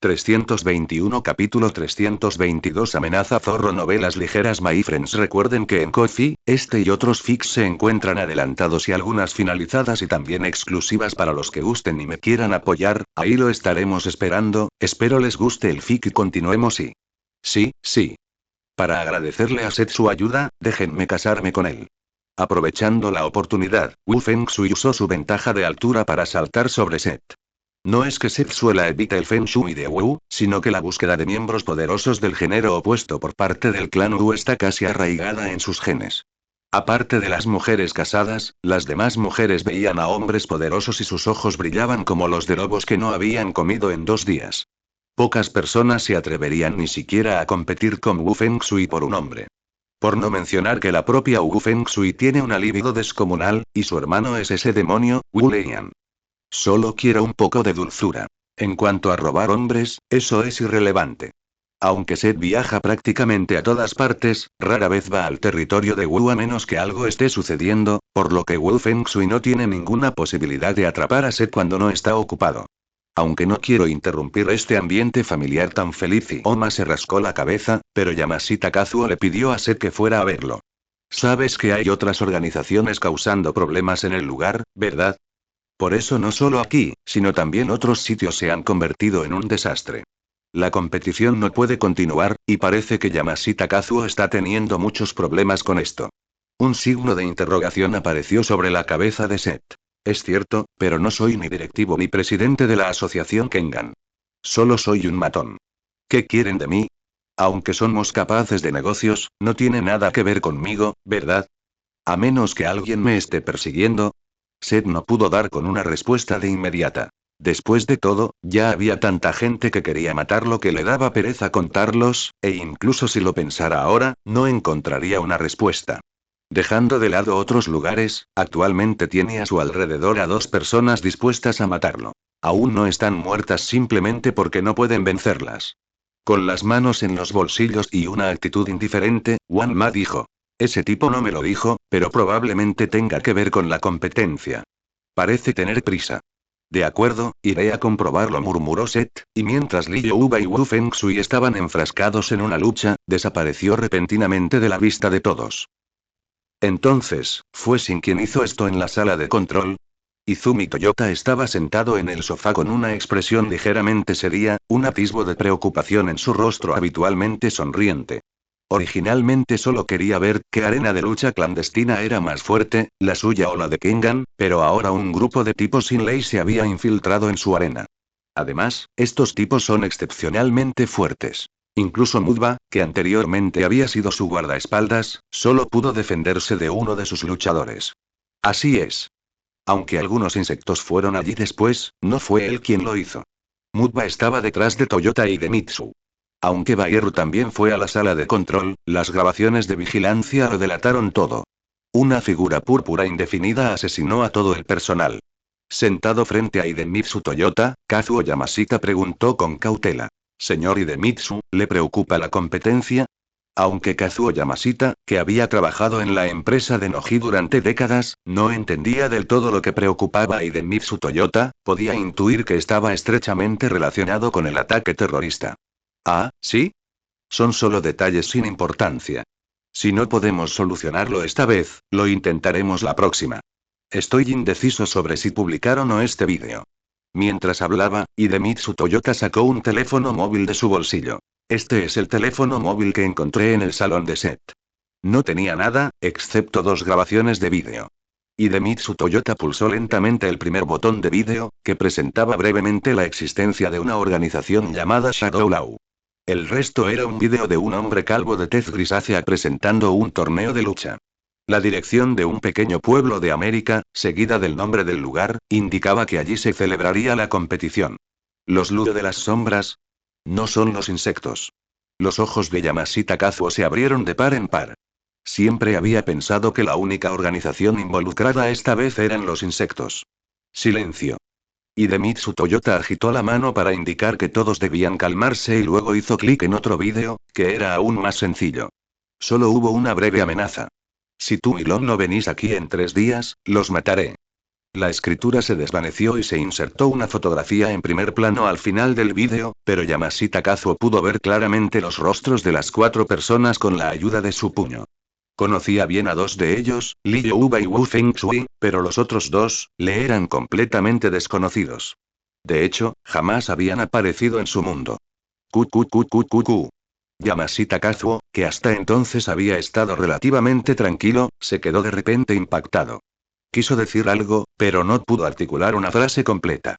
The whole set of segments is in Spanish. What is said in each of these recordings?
321 Capítulo 322 Amenaza Zorro Novelas ligeras My friends recuerden que en Ko-fi, este y otros fics se encuentran adelantados y algunas finalizadas y también exclusivas para los que gusten y me quieran apoyar, ahí lo estaremos esperando, espero les guste el fic y continuemos y... Sí. Para agradecerle a Seth su ayuda, déjenme casarme con él. Aprovechando la oportunidad, Wu Feng Shui usó su ventaja de altura para saltar sobre Seth. No es que Seth suela evite el Feng Shui de Wu, sino que la búsqueda de miembros poderosos del género opuesto por parte del clan Wu está casi arraigada en sus genes. Aparte de las mujeres casadas, las demás mujeres veían a hombres poderosos y sus ojos brillaban como los de lobos que no habían comido en 2 días. Pocas personas se atreverían ni siquiera a competir con Wu Feng Shui por un hombre. Por no mencionar que la propia Wu Feng Shui tiene una libido descomunal, y su hermano es ese demonio, Wu Leian. Solo quiero un poco de dulzura. En cuanto a robar hombres, eso es irrelevante. Aunque Seth viaja prácticamente a todas partes, rara vez va al territorio de Wu a menos que algo esté sucediendo, por lo que Wu Feng Shui no tiene ninguna posibilidad de atrapar a Seth cuando no está ocupado. Aunque no quiero interrumpir este ambiente familiar tan feliz y Oma se rascó la cabeza, pero Yamashita Kazuo le pidió a Seth que fuera a verlo. Sabes que hay otras organizaciones causando problemas en el lugar, ¿verdad? Por eso no solo aquí, sino también otros sitios se han convertido en un desastre. La competición no puede continuar, y parece que Yamashita Kazuo está teniendo muchos problemas con esto. Un signo de interrogación apareció sobre la cabeza de Seth. Es cierto, pero no soy ni directivo ni presidente de la asociación Kengan. Solo soy un matón. ¿Qué quieren de mí? Aunque somos capaces de negocios, no tiene nada que ver conmigo, ¿verdad? A menos que alguien me esté persiguiendo. Seth no pudo dar con una respuesta de inmediata. Después de todo, ya había tanta gente que quería matarlo que le daba pereza contarlos, e incluso si lo pensara ahora, no encontraría una respuesta. Dejando de lado otros lugares, actualmente tiene a su alrededor a 2 personas dispuestas a matarlo. Aún no están muertas simplemente porque no pueden vencerlas. Con las manos en los bolsillos y una actitud indiferente, Wang Ma dijo. Ese tipo no me lo dijo, pero probablemente tenga que ver con la competencia. Parece tener prisa. De acuerdo, iré a comprobarlo, murmuró Seth, y mientras Li Youba y Wu Feng Shui estaban enfrascados en una lucha, desapareció repentinamente de la vista de todos. Entonces, ¿fue Sin quien hizo esto en la sala de control? Izumi Toyota estaba sentado en el sofá con una expresión ligeramente seria, un atisbo de preocupación en su rostro habitualmente sonriente. Originalmente solo quería ver qué arena de lucha clandestina era más fuerte, la suya o la de Kengan, pero ahora un grupo de tipos sin ley se había infiltrado en su arena. Además, estos tipos son excepcionalmente fuertes. Incluso Mudba, que anteriormente había sido su guardaespaldas, solo pudo defenderse de uno de sus luchadores. Así es. Aunque algunos insectos fueron allí después, no fue él quien lo hizo. Mudba estaba detrás de Toyota y de Mitsu. Aunque Bayeru también fue a la sala de control, las grabaciones de vigilancia lo delataron todo. Una figura púrpura indefinida asesinó a todo el personal. Sentado frente a Idemitsu Toyota, Kazuo Yamashita preguntó con cautela. Señor Idemitsu, ¿le preocupa la competencia? Aunque Kazuo Yamashita, que había trabajado en la empresa de Noji durante décadas, no entendía del todo lo que preocupaba a Idemitsu Toyota, podía intuir que estaba estrechamente relacionado con el ataque terrorista. Ah, ¿sí? Son solo detalles sin importancia. Si no podemos solucionarlo esta vez, lo intentaremos la próxima. Estoy indeciso sobre si publicar o no este vídeo. Mientras hablaba, Idemitsu Toyota sacó un teléfono móvil de su bolsillo. Este es el teléfono móvil que encontré en el salón de Seth. No tenía nada, excepto 2 grabaciones de vídeo. Idemitsu Toyota pulsó lentamente el primer botón de vídeo, que presentaba brevemente la existencia de una organización llamada Shadow Law. El resto era un vídeo de un hombre calvo de tez grisácea presentando un torneo de lucha. La dirección de un pequeño pueblo de América, seguida del nombre del lugar, indicaba que allí se celebraría la competición. ¿Los Ludo de las sombras? No son los insectos. Los ojos de Yamashita Kazuo se abrieron de par en par. Siempre había pensado que la única organización involucrada esta vez eran los insectos. Silencio. Idemitsu Toyota agitó la mano para indicar que todos debían calmarse y luego hizo clic en otro vídeo, que era aún más sencillo. Solo hubo una breve amenaza. Si tú y Lon no venís aquí en 3 días, los mataré. La escritura se desvaneció y se insertó una fotografía en primer plano al final del vídeo, pero Yamashita Kazuo pudo ver claramente los rostros de las 4 personas con la ayuda de su puño. Conocía bien a 2 de ellos, Li Youba y Wu Fengshui, pero los otros 2, le eran completamente desconocidos. De hecho, jamás habían aparecido en su mundo. Cu. Yamashita Kazuo, que hasta entonces había estado relativamente tranquilo, se quedó de repente impactado. Quiso decir algo, pero no pudo articular una frase completa.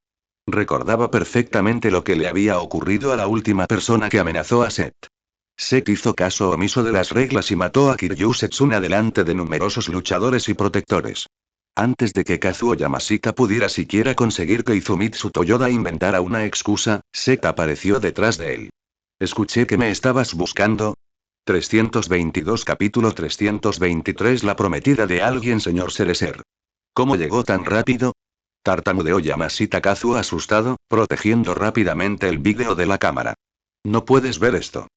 Recordaba perfectamente lo que le había ocurrido a la última persona que amenazó a Seth. Seth hizo caso omiso de las reglas y mató a Kiryu Setsuna delante de numerosos luchadores y protectores. Antes de que Kazuo Yamashita pudiera siquiera conseguir que Izumitsu Toyoda inventara una excusa, Seth apareció detrás de él. Escuché que me estabas buscando. 322 Capítulo 323 La prometida de alguien señor Cereser. ¿Cómo llegó tan rápido? Tartamudeó Yamashita Kazuo asustado, protegiendo rápidamente el vídeo de la cámara. No puedes ver esto.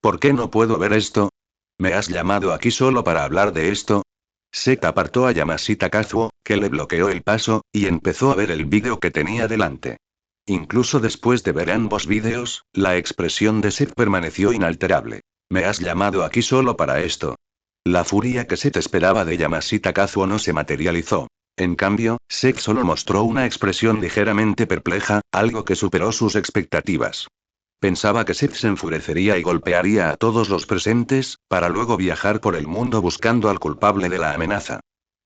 ¿Por qué no puedo ver esto? ¿Me has llamado aquí solo para hablar de esto? Seth apartó a Yamashita Kazuo, que le bloqueó el paso, y empezó a ver el vídeo que tenía delante. Incluso después de ver ambos vídeos, la expresión de Seth permaneció inalterable. ¿Me has llamado aquí solo para esto? La furia que Seth esperaba de Yamashita Kazuo no se materializó. En cambio, Seth solo mostró una expresión ligeramente perpleja, algo que superó sus expectativas. Pensaba que Seth se enfurecería y golpearía a todos los presentes, para luego viajar por el mundo buscando al culpable de la amenaza.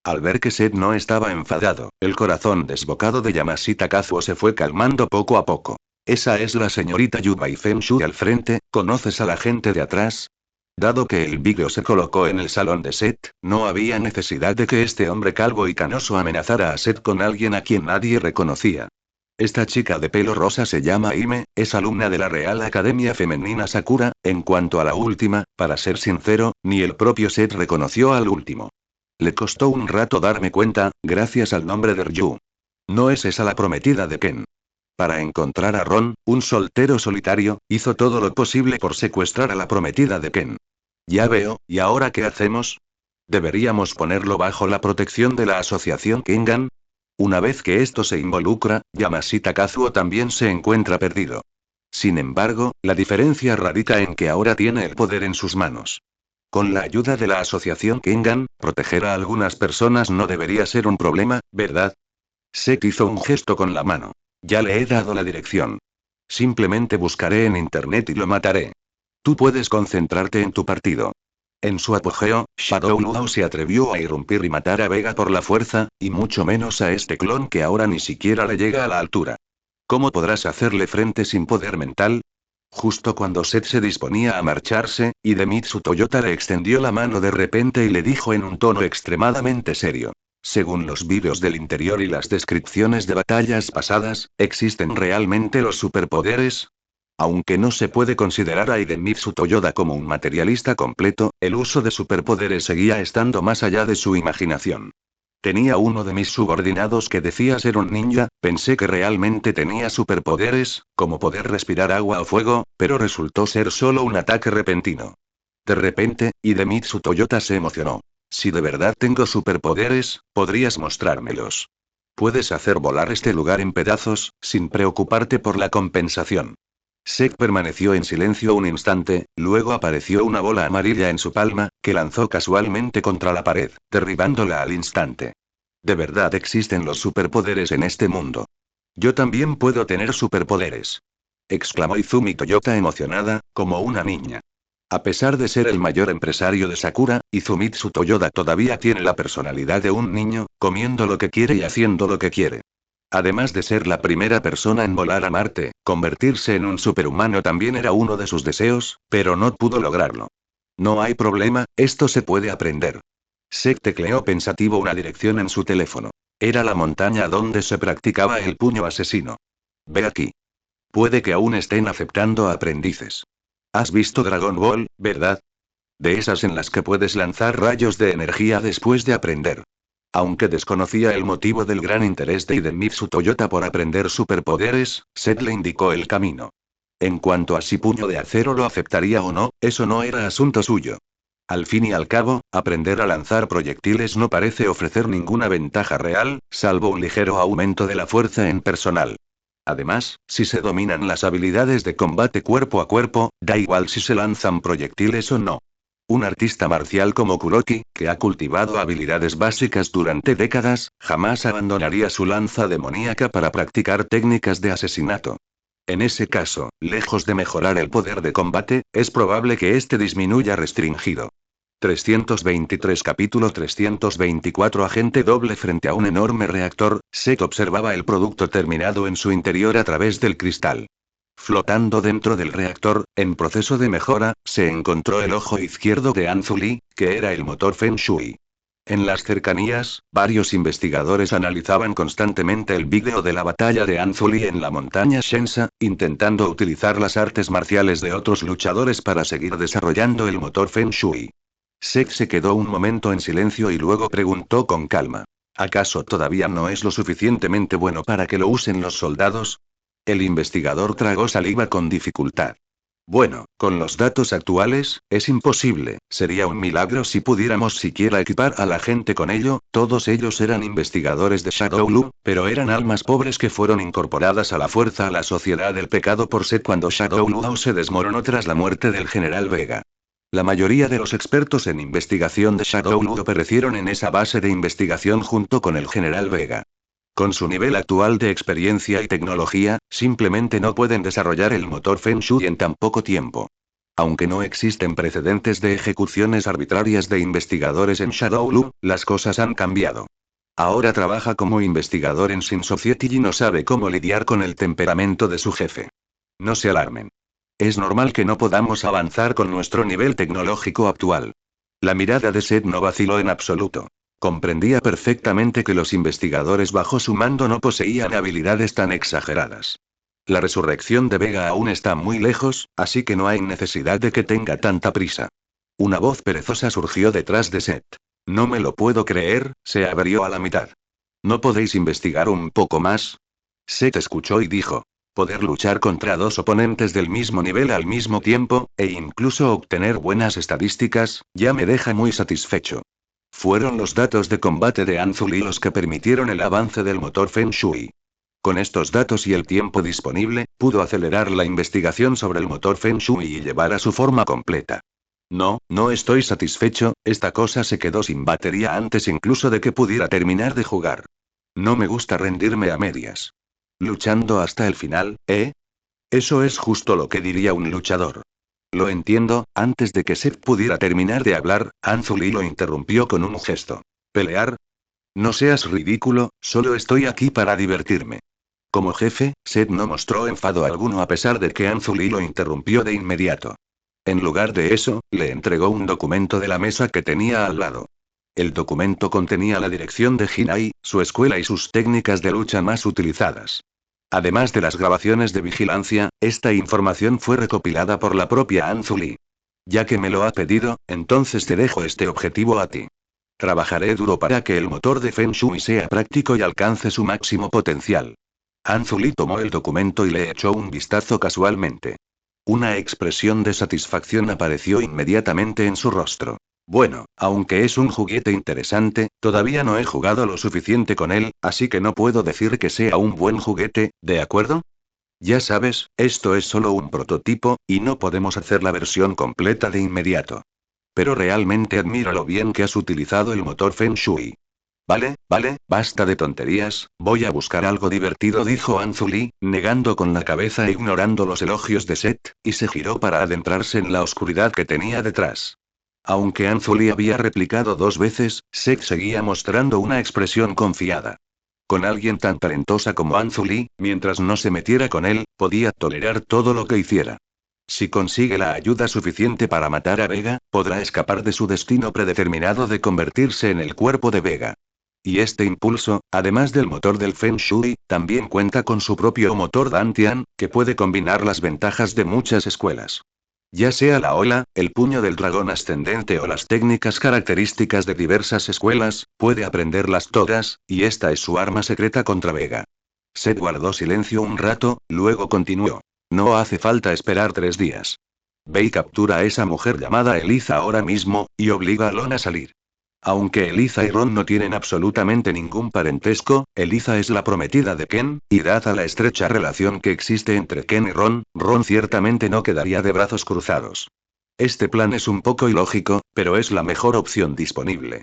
Al ver que Seth no estaba enfadado, el corazón desbocado de Yamashita Kazuo se fue calmando poco a poco. Esa es la señorita Yubai Fenshui al frente, ¿conoces a la gente de atrás? Dado que el vídeo se colocó en el salón de Seth, no había necesidad de que este hombre calvo y canoso amenazara a Seth con alguien a quien nadie reconocía. Esta chica de pelo rosa se llama Hime, es alumna de la Real Academia Femenina Sakura. En cuanto a la última, para ser sincero, ni el propio Seth reconoció al último. Le costó un rato darme cuenta, gracias al nombre de Ryu. ¿No es esa la prometida de Ken? Para encontrar a Ron, un soltero solitario, hizo todo lo posible por secuestrar a la prometida de Ken. Ya veo, ¿y ahora qué hacemos? ¿Deberíamos ponerlo bajo la protección de la asociación Kengan? Una vez que esto se involucra, Yamashita Kazuo también se encuentra perdido. Sin embargo, la diferencia radica en que ahora tiene el poder en sus manos. Con la ayuda de la asociación Kengan, proteger a algunas personas no debería ser un problema, ¿verdad? Seth hizo un gesto con la mano. Ya le he dado la dirección. Simplemente buscaré en internet y lo mataré. Tú puedes concentrarte en tu partido. En su apogeo, Shadow Luo se atrevió a irrumpir y matar a Vega por la fuerza, y mucho menos a este clon que ahora ni siquiera le llega a la altura. ¿Cómo podrás hacerle frente sin poder mental? Justo cuando Seth se disponía a marcharse, Hidemitsu Toyota le extendió la mano de repente y le dijo en un tono extremadamente serio. Según los vídeos del interior y las descripciones de batallas pasadas, ¿existen realmente los superpoderes? Aunque no se puede considerar a Hidemitsu Toyoda como un materialista completo, el uso de superpoderes seguía estando más allá de su imaginación. Tenía uno de mis subordinados que decía ser un ninja, pensé que realmente tenía superpoderes, como poder respirar agua o fuego, pero resultó ser solo un ataque repentino. De repente, Hidemitsu Toyota se emocionó. Si de verdad tengo superpoderes, podrías mostrármelos. Puedes hacer volar este lugar en pedazos, sin preocuparte por la compensación. Seth permaneció en silencio un instante, luego apareció una bola amarilla en su palma, que lanzó casualmente contra la pared, derribándola al instante. ¿De verdad existen los superpoderes en este mundo? Yo también puedo tener superpoderes. Exclamó Izumi Toyota emocionada, como una niña. A pesar de ser el mayor empresario de Sakura, Izumitsu Toyoda todavía tiene la personalidad de un niño, comiendo lo que quiere y haciendo lo que quiere. Además de ser la primera persona en volar a Marte, convertirse en un superhumano también era uno de sus deseos, pero no pudo lograrlo. No hay problema, esto se puede aprender. Seth tecleó pensativo una dirección en su teléfono. Era la montaña donde se practicaba el puño asesino. Ve aquí. Puede que aún estén aceptando aprendices. Has visto Dragon Ball, ¿verdad? De esas en las que puedes lanzar rayos de energía después de aprender. Aunque desconocía el motivo del gran interés de Hidemitsu Toyota por aprender superpoderes, Seth le indicó el camino. En cuanto a si Puño de Acero lo aceptaría o no, eso no era asunto suyo. Al fin y al cabo, aprender a lanzar proyectiles no parece ofrecer ninguna ventaja real, salvo un ligero aumento de la fuerza en personal. Además, si se dominan las habilidades de combate cuerpo a cuerpo, da igual si se lanzan proyectiles o no. Un artista marcial como Kuroki, que ha cultivado habilidades básicas durante décadas, jamás abandonaría su lanza demoníaca para practicar técnicas de asesinato. En ese caso, lejos de mejorar el poder de combate, es probable que este disminuya restringido. 323 Capítulo 324 Agente doble frente a un enorme reactor, Seth observaba el producto terminado en su interior a través del cristal. Flotando dentro del reactor, en proceso de mejora, se encontró el ojo izquierdo de Anzuli, que era el motor Feng Shui. En las cercanías, varios investigadores analizaban constantemente el vídeo de la batalla de Anzuli en la montaña Shensa, intentando utilizar las artes marciales de otros luchadores para seguir desarrollando el motor Feng Shui. Seth se quedó un momento en silencio y luego preguntó con calma. ¿Acaso todavía no es lo suficientemente bueno para que lo usen los soldados? El investigador tragó saliva con dificultad. Bueno, con los datos actuales, es imposible. Sería un milagro si pudiéramos siquiera equipar a la gente con ello. Todos ellos eran investigadores de Shadowloo, pero eran almas pobres que fueron incorporadas a la fuerza a la sociedad del pecado por Seth cuando Shadowloo se desmoronó tras la muerte del general Vega. La mayoría de los expertos en investigación de Shadowloo perecieron en esa base de investigación junto con el general Vega. Con su nivel actual de experiencia y tecnología, simplemente no pueden desarrollar el motor Feng Shui en tan poco tiempo. Aunque no existen precedentes de ejecuciones arbitrarias de investigadores en Shadowloo, las cosas han cambiado. Ahora trabaja como investigador en Sin Society y no sabe cómo lidiar con el temperamento de su jefe. No se alarmen. Es normal que no podamos avanzar con nuestro nivel tecnológico actual. La mirada de Seth no vaciló en absoluto. Comprendía perfectamente que los investigadores bajo su mando no poseían habilidades tan exageradas. La resurrección de Vega aún está muy lejos, así que no hay necesidad de que tenga tanta prisa. Una voz perezosa surgió detrás de Seth. No me lo puedo creer, se abrió a la mitad. ¿No podéis investigar un poco más? Seth escuchó y dijo. Poder luchar contra dos oponentes del mismo nivel al mismo tiempo, e incluso obtener buenas estadísticas, ya me deja muy satisfecho. Fueron los datos de combate de Anzuli los que permitieron el avance del motor Feng Shui. Con estos datos y el tiempo disponible, pudo acelerar la investigación sobre el motor Feng Shui y llevar a su forma completa. No, no estoy satisfecho, esta cosa se quedó sin batería antes incluso de que pudiera terminar de jugar. No me gusta rendirme a medias. Luchando hasta el final, ¿eh? Eso es justo lo que diría un luchador. Lo entiendo. Antes de que Seth pudiera terminar de hablar, Anzuli lo interrumpió con un gesto. ¿Pelear? No seas ridículo, solo estoy aquí para divertirme. Como jefe, Seth no mostró enfado alguno a pesar de que Anzuli lo interrumpió de inmediato. En lugar de eso, le entregó un documento de la mesa que tenía al lado. El documento contenía la dirección de Jinai, su escuela y sus técnicas de lucha más utilizadas. Además de las grabaciones de vigilancia, esta información fue recopilada por la propia Anzuli. Ya que me lo ha pedido, entonces te dejo este objetivo a ti. Trabajaré duro para que el motor de Feng Shui sea práctico y alcance su máximo potencial. Anzuli tomó el documento y le echó un vistazo casualmente. Una expresión de satisfacción apareció inmediatamente en su rostro. Bueno, aunque es un juguete interesante, todavía no he jugado lo suficiente con él, así que no puedo decir que sea un buen juguete, ¿de acuerdo? Ya sabes, esto es solo un prototipo, y no podemos hacer la versión completa de inmediato. Pero realmente admiro lo bien que has utilizado el motor Feng Shui. Vale, vale, basta de tonterías, voy a buscar algo divertido, dijo Anzuli, negando con la cabeza e ignorando los elogios de Seth, y se giró para adentrarse en la oscuridad que tenía detrás. Aunque Anzuli había replicado 2 veces, Seth seguía mostrando una expresión confiada. Con alguien tan talentosa como Anzuli, mientras no se metiera con él, podía tolerar todo lo que hiciera. Si consigue la ayuda suficiente para matar a Vega, podrá escapar de su destino predeterminado de convertirse en el cuerpo de Vega. Y este impulso, además del motor del Feng Shui, también cuenta con su propio motor Dantian, que puede combinar las ventajas de muchas escuelas. Ya sea la ola, el puño del dragón ascendente o las técnicas características de diversas escuelas, puede aprenderlas todas, y esta es su arma secreta contra Vega. Seth guardó silencio un rato, luego continuó. No hace falta esperar 3 días. Ve y captura a esa mujer llamada Eliza ahora mismo, y obliga a Lon a salir. Aunque Eliza y Ron no tienen absolutamente ningún parentesco, Eliza es la prometida de Ken, y dada la estrecha relación que existe entre Ken y Ron, Ron ciertamente no quedaría de brazos cruzados. Este plan es un poco ilógico, pero es la mejor opción disponible.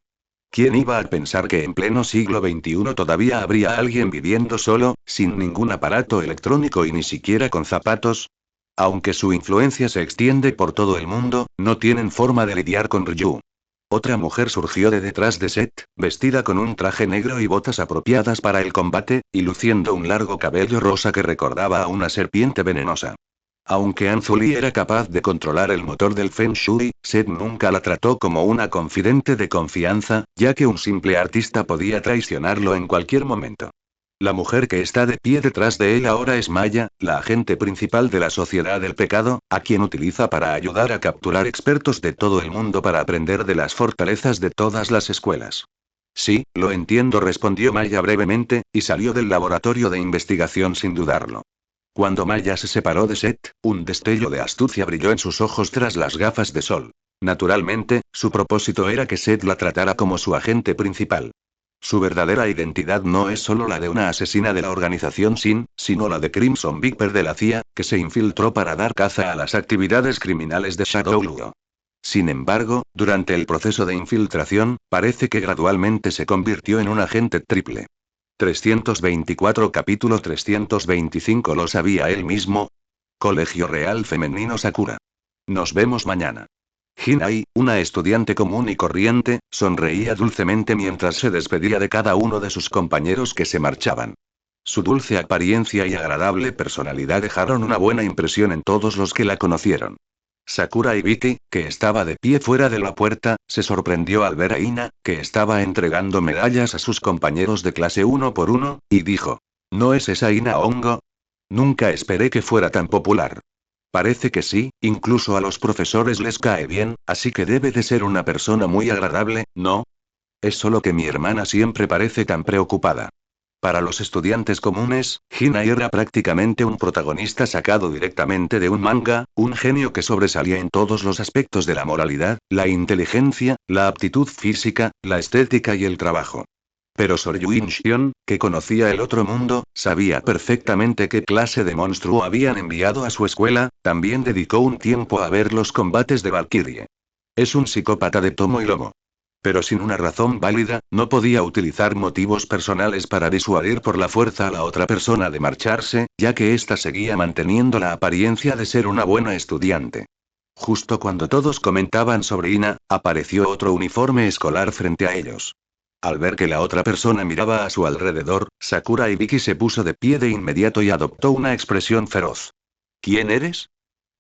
¿Quién iba a pensar que en pleno siglo XXI todavía habría alguien viviendo solo, sin ningún aparato electrónico y ni siquiera con zapatos? Aunque su influencia se extiende por todo el mundo, no tienen forma de lidiar con Ryu. Otra mujer surgió de detrás de Seth, vestida con un traje negro y botas apropiadas para el combate, y luciendo un largo cabello rosa que recordaba a una serpiente venenosa. Aunque Anzuli era capaz de controlar el motor del Feng Shui, Seth nunca la trató como una confidente de confianza, ya que un simple artista podía traicionarlo en cualquier momento. La mujer que está de pie detrás de él ahora es Maya, la agente principal de la Sociedad del Pecado, a quien utiliza para ayudar a capturar expertos de todo el mundo para aprender de las fortalezas de todas las escuelas. Sí, lo entiendo, respondió Maya brevemente, y salió del laboratorio de investigación sin dudarlo. Cuando Maya se separó de Seth, un destello de astucia brilló en sus ojos tras las gafas de sol. Naturalmente, su propósito era que Seth la tratara como su agente principal. Su verdadera identidad no es solo la de una asesina de la organización SIN, sino la de Crimson Viper de la CIA, que se infiltró para dar caza a las actividades criminales de Shadow Luo. Sin embargo, durante el proceso de infiltración, parece que gradualmente se convirtió en un agente triple. 324 Capítulo 325 ¿Lo sabía él mismo? Colegio Real Femenino Sakura. Nos vemos mañana. Hinai, una estudiante común y corriente, sonreía dulcemente mientras se despedía de cada uno de sus compañeros que se marchaban. Su dulce apariencia y agradable personalidad dejaron una buena impresión en todos los que la conocieron. Sakura Ibiki, que estaba de pie fuera de la puerta, se sorprendió al ver a Ina, que estaba entregando medallas a sus compañeros de clase uno por uno, y dijo: ¿No es esa Ina Hongo? Nunca esperé que fuera tan popular. Parece que sí, incluso a los profesores les cae bien, así que debe de ser una persona muy agradable, ¿no? Es solo que mi hermana siempre parece tan preocupada. Para los estudiantes comunes, Hinai era prácticamente un protagonista sacado directamente de un manga, un genio que sobresalía en todos los aspectos de la moralidad, la inteligencia, la aptitud física, la estética y el trabajo. Pero Soryuin Shion, que conocía el otro mundo, sabía perfectamente qué clase de monstruo habían enviado a su escuela, también dedicó un tiempo a ver los combates de Valkyrie. Es un psicópata de tomo y lomo. Pero sin una razón válida, no podía utilizar motivos personales para disuadir por la fuerza a la otra persona de marcharse, ya que ésta seguía manteniendo la apariencia de ser una buena estudiante. Justo cuando todos comentaban sobre Ina, apareció otro uniforme escolar frente a ellos. Al ver que la otra persona miraba a su alrededor, Sakura Ibiki se puso de pie de inmediato y adoptó una expresión feroz. ¿Quién eres?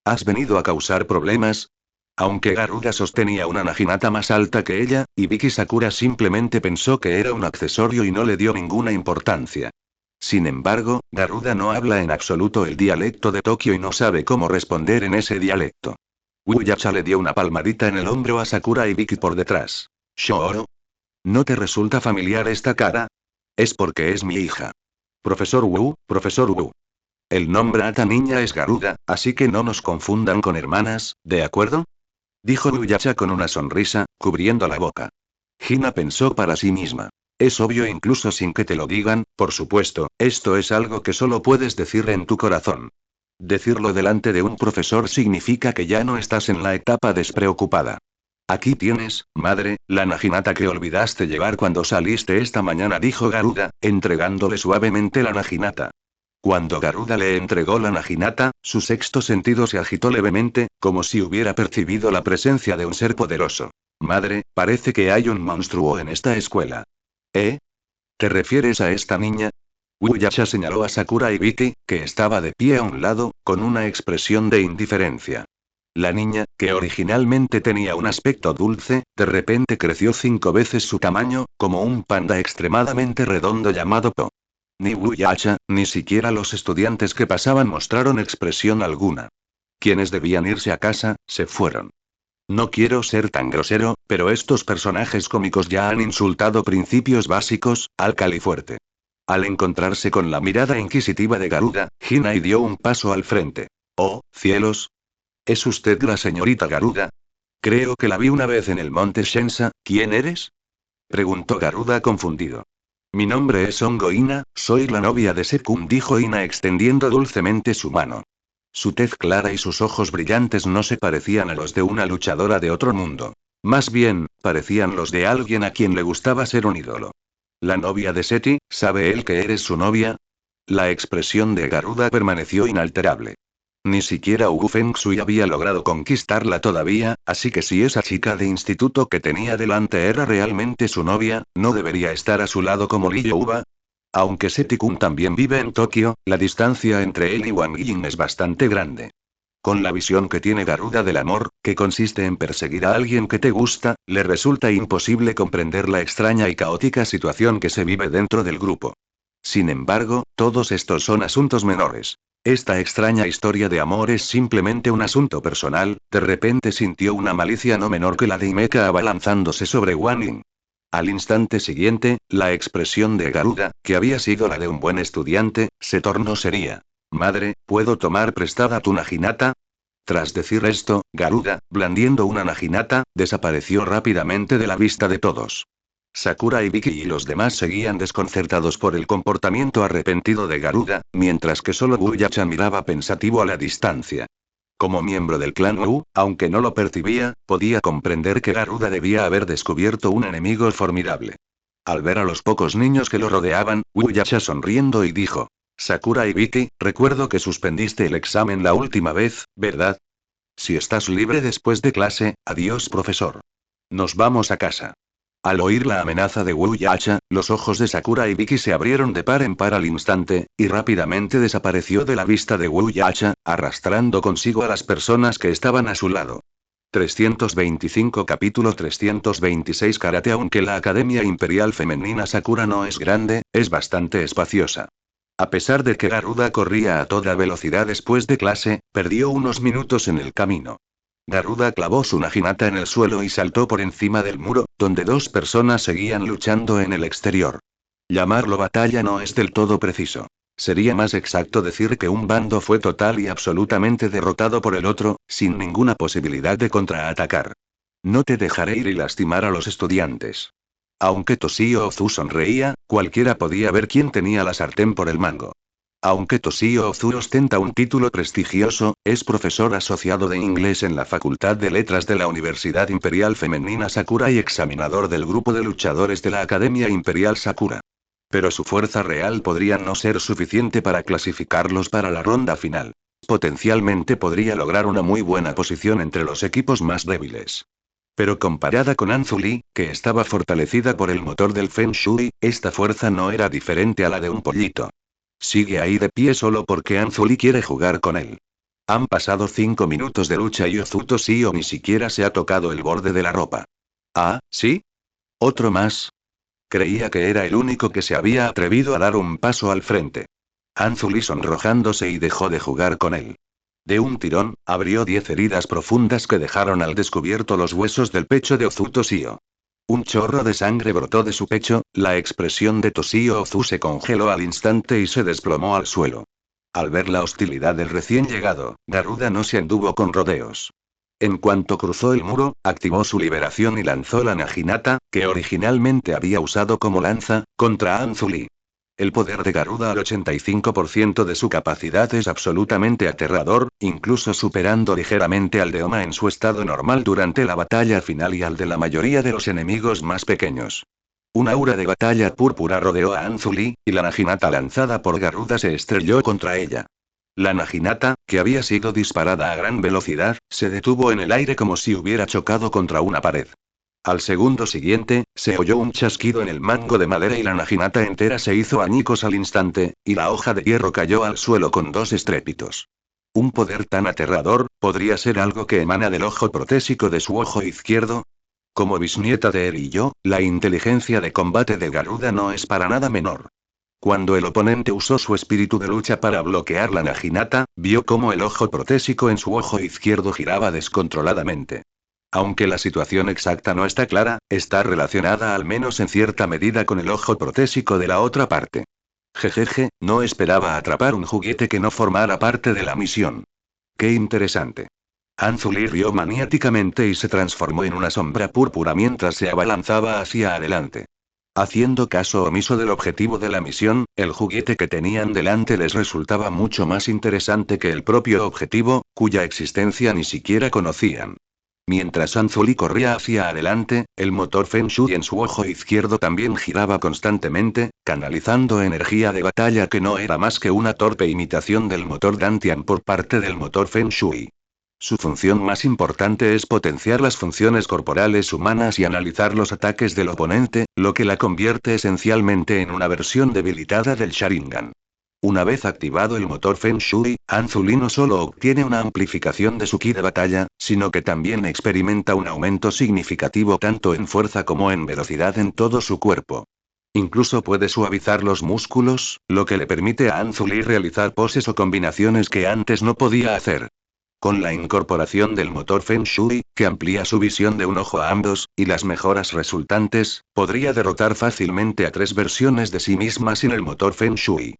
¿Has venido a causar problemas? Aunque Garuda sostenía una Naginata más alta que ella, Ibiki Sakura simplemente pensó que era un accesorio y no le dio ninguna importancia. Sin embargo, Garuda no habla en absoluto el dialecto de Tokio y no sabe cómo responder en ese dialecto. Uyacha le dio una palmadita en el hombro a Sakura Ibiki por detrás. ¿Shooro? ¿No te resulta familiar esta cara? Es porque es mi hija. Profesor Wu, profesor Wu. El nombre de esta niña es Garuda, así que no nos confundan con hermanas, ¿de acuerdo? Dijo Uyacha con una sonrisa, cubriendo la boca. Hina pensó para sí misma. Es obvio incluso sin que te lo digan, por supuesto, esto es algo que solo puedes decir en tu corazón. Decirlo delante de un profesor significa que ya no estás en la etapa despreocupada. Aquí tienes, madre, la Naginata que olvidaste llevar cuando saliste esta mañana, dijo Garuda, entregándole suavemente la Naginata. Cuando Garuda le entregó la Naginata, su sexto sentido se agitó levemente, como si hubiera percibido la presencia de un ser poderoso. Madre, parece que hay un monstruo en esta escuela. ¿Eh? ¿Te refieres a esta niña? Uyasha señaló a Sakura Ibiki, que estaba de pie a un lado, con una expresión de indiferencia. La niña, que originalmente tenía un aspecto dulce, de repente creció 5 veces su tamaño, como un panda extremadamente redondo llamado Po. Ni Uyacha, ni siquiera los estudiantes que pasaban mostraron expresión alguna. Quienes debían irse a casa, se fueron. No quiero ser tan grosero, pero estos personajes cómicos ya han insultado principios básicos, alcal y fuerte. Al encontrarse con la mirada inquisitiva de Garuda, Hinai dio un paso al frente. ¡Oh, cielos! ¿Es usted la señorita Garuda? Creo que la vi una vez en el monte Shensa. ¿Quién eres? Preguntó Garuda confundido. Mi nombre es Hongo Ina, soy la novia de Sekun, dijo Ina extendiendo dulcemente su mano. Su tez clara y sus ojos brillantes no se parecían a los de una luchadora de otro mundo. Más bien, parecían los de alguien a quien le gustaba ser un ídolo. ¿La novia de Seti? ¿Sabe él que eres su novia? La expresión de Garuda permaneció inalterable. Ni siquiera Wu Fengshui había logrado conquistarla todavía, así que si esa chica de instituto que tenía delante era realmente su novia, ¿no debería estar a su lado como Lee Youba? Aunque Seti-kun también vive en Tokio, la distancia entre él y Wang Ying es bastante grande. Con la visión que tiene Garuda del amor, que consiste en perseguir a alguien que te gusta, le resulta imposible comprender la extraña y caótica situación que se vive dentro del grupo. Sin embargo, todos estos son asuntos menores. Esta extraña historia de amor es simplemente un asunto personal. De repente sintió una malicia no menor que la de Himeka abalanzándose sobre Wang Ying. Al instante siguiente, la expresión de Garuda, que había sido la de un buen estudiante, se tornó seria. Madre, ¿puedo tomar prestada tu naginata? Tras decir esto, Garuda, blandiendo una naginata, desapareció rápidamente de la vista de todos. Sakura y Vicky y los demás seguían desconcertados por el comportamiento arrepentido de Garuda, mientras que solo Wuyacha miraba pensativo a la distancia. Como miembro del clan Wu, aunque no lo percibía, podía comprender que Garuda debía haber descubierto un enemigo formidable. Al ver a los pocos niños que lo rodeaban, Wuyacha sonriendo y dijo: Sakura y Vicky, recuerdo que suspendiste el examen la última vez, ¿verdad? Si estás libre después de clase, adiós profesor. Nos vamos a casa. Al oír la amenaza de Wuyacha, los ojos de Sakura y Vicky se abrieron de par en par al instante, y rápidamente desapareció de la vista de Wuyacha, arrastrando consigo a las personas que estaban a su lado. 325 Capítulo 326 Karate. Aunque la Academia Imperial Femenina Sakura no es grande, es bastante espaciosa. A pesar de que Garuda corría a toda velocidad después de clase, perdió unos minutos en el camino. Garuda clavó su naginata en el suelo y saltó por encima del muro, donde dos personas seguían luchando en el exterior. Llamarlo batalla no es del todo preciso. Sería más exacto decir que un bando fue total y absolutamente derrotado por el otro, sin ninguna posibilidad de contraatacar. No te dejaré ir y lastimar a los estudiantes. Aunque Toshio Ozu sonreía, cualquiera podía ver quién tenía la sartén por el mango. Aunque Toshio Ozu ostenta un título prestigioso, es profesor asociado de inglés en la Facultad de Letras de la Universidad Imperial Femenina Sakura y examinador del grupo de luchadores de la Academia Imperial Sakura. Pero su fuerza real podría no ser suficiente para clasificarlos para la ronda final. Potencialmente podría lograr una muy buena posición entre los equipos más débiles. Pero comparada con Anzuli, que estaba fortalecida por el motor del Feng Shui, esta fuerza no era diferente a la de un pollito. Sigue ahí de pie solo porque Anzuli quiere jugar con él. Han pasado 5 minutos de lucha y Ozu Toshio ni siquiera se ha tocado el borde de la ropa. Ah, ¿sí? ¿Otro más? Creía que era el único que se había atrevido a dar un paso al frente. Anzuli sonrojándose y dejó de jugar con él. De un tirón, abrió 10 heridas profundas que dejaron al descubierto los huesos del pecho de Ozu Toshio. Un chorro de sangre brotó de su pecho, la expresión de Toshio Ozu se congeló al instante y se desplomó al suelo. Al ver la hostilidad del recién llegado, Garuda no se anduvo con rodeos. En cuanto cruzó el muro, activó su liberación y lanzó la naginata, que originalmente había usado como lanza, contra Anzuli. El poder de Garuda al 85% de su capacidad es absolutamente aterrador, incluso superando ligeramente al de Oma en su estado normal durante la batalla final y al de la mayoría de los enemigos más pequeños. Un aura de batalla púrpura rodeó a Anzuli, y la naginata lanzada por Garuda se estrelló contra ella. La naginata, que había sido disparada a gran velocidad, se detuvo en el aire como si hubiera chocado contra una pared. Al segundo siguiente, se oyó un chasquido en el mango de madera y la naginata entera se hizo añicos al instante, y la hoja de hierro cayó al suelo con 2 estrépitos. Un poder tan aterrador, ¿podría ser algo que emana del ojo protésico de su ojo izquierdo? Como bisnieta de Eri y yo, la inteligencia de combate de Garuda no es para nada menor. Cuando el oponente usó su espíritu de lucha para bloquear la naginata, vio cómo el ojo protésico en su ojo izquierdo giraba descontroladamente. Aunque la situación exacta no está clara, está relacionada al menos en cierta medida con el ojo protésico de la otra parte. Jejeje, no esperaba atrapar un juguete que no formara parte de la misión. Qué interesante. Anzuli rió maniáticamente y se transformó en una sombra púrpura mientras se abalanzaba hacia adelante. Haciendo caso omiso del objetivo de la misión, el juguete que tenían delante les resultaba mucho más interesante que el propio objetivo, cuya existencia ni siquiera conocían. Mientras Anzuli corría hacia adelante, el motor Feng Shui en su ojo izquierdo también giraba constantemente, canalizando energía de batalla que no era más que una torpe imitación del motor Dantian por parte del motor Feng Shui. Su función más importante es potenciar las funciones corporales humanas y analizar los ataques del oponente, lo que la convierte esencialmente en una versión debilitada del Sharingan. Una vez activado el motor Feng Shui, Anzuli no solo obtiene una amplificación de su ki de batalla, sino que también experimenta un aumento significativo tanto en fuerza como en velocidad en todo su cuerpo. Incluso puede suavizar los músculos, lo que le permite a Anzuli realizar poses o combinaciones que antes no podía hacer. Con la incorporación del motor Feng Shui, que amplía su visión de un ojo a ambos, y las mejoras resultantes, podría derrotar fácilmente a 3 versiones de sí misma sin el motor Feng Shui.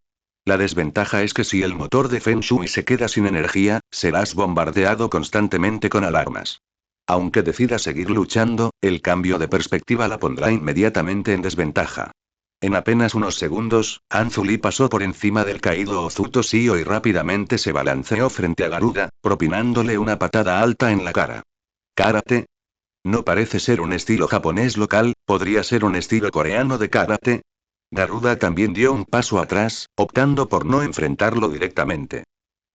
La desventaja es que si el motor de Feng Shui se queda sin energía, serás bombardeado constantemente con alarmas. Aunque decida seguir luchando, el cambio de perspectiva la pondrá inmediatamente en desventaja. En apenas unos segundos, Anzuli pasó por encima del caído Ozuto Shio y rápidamente se balanceó frente a Garuda, propinándole una patada alta en la cara. ¿Karate? No parece ser un estilo japonés local, ¿podría ser un estilo coreano de karate? Garuda también dio un paso atrás, optando por no enfrentarlo directamente.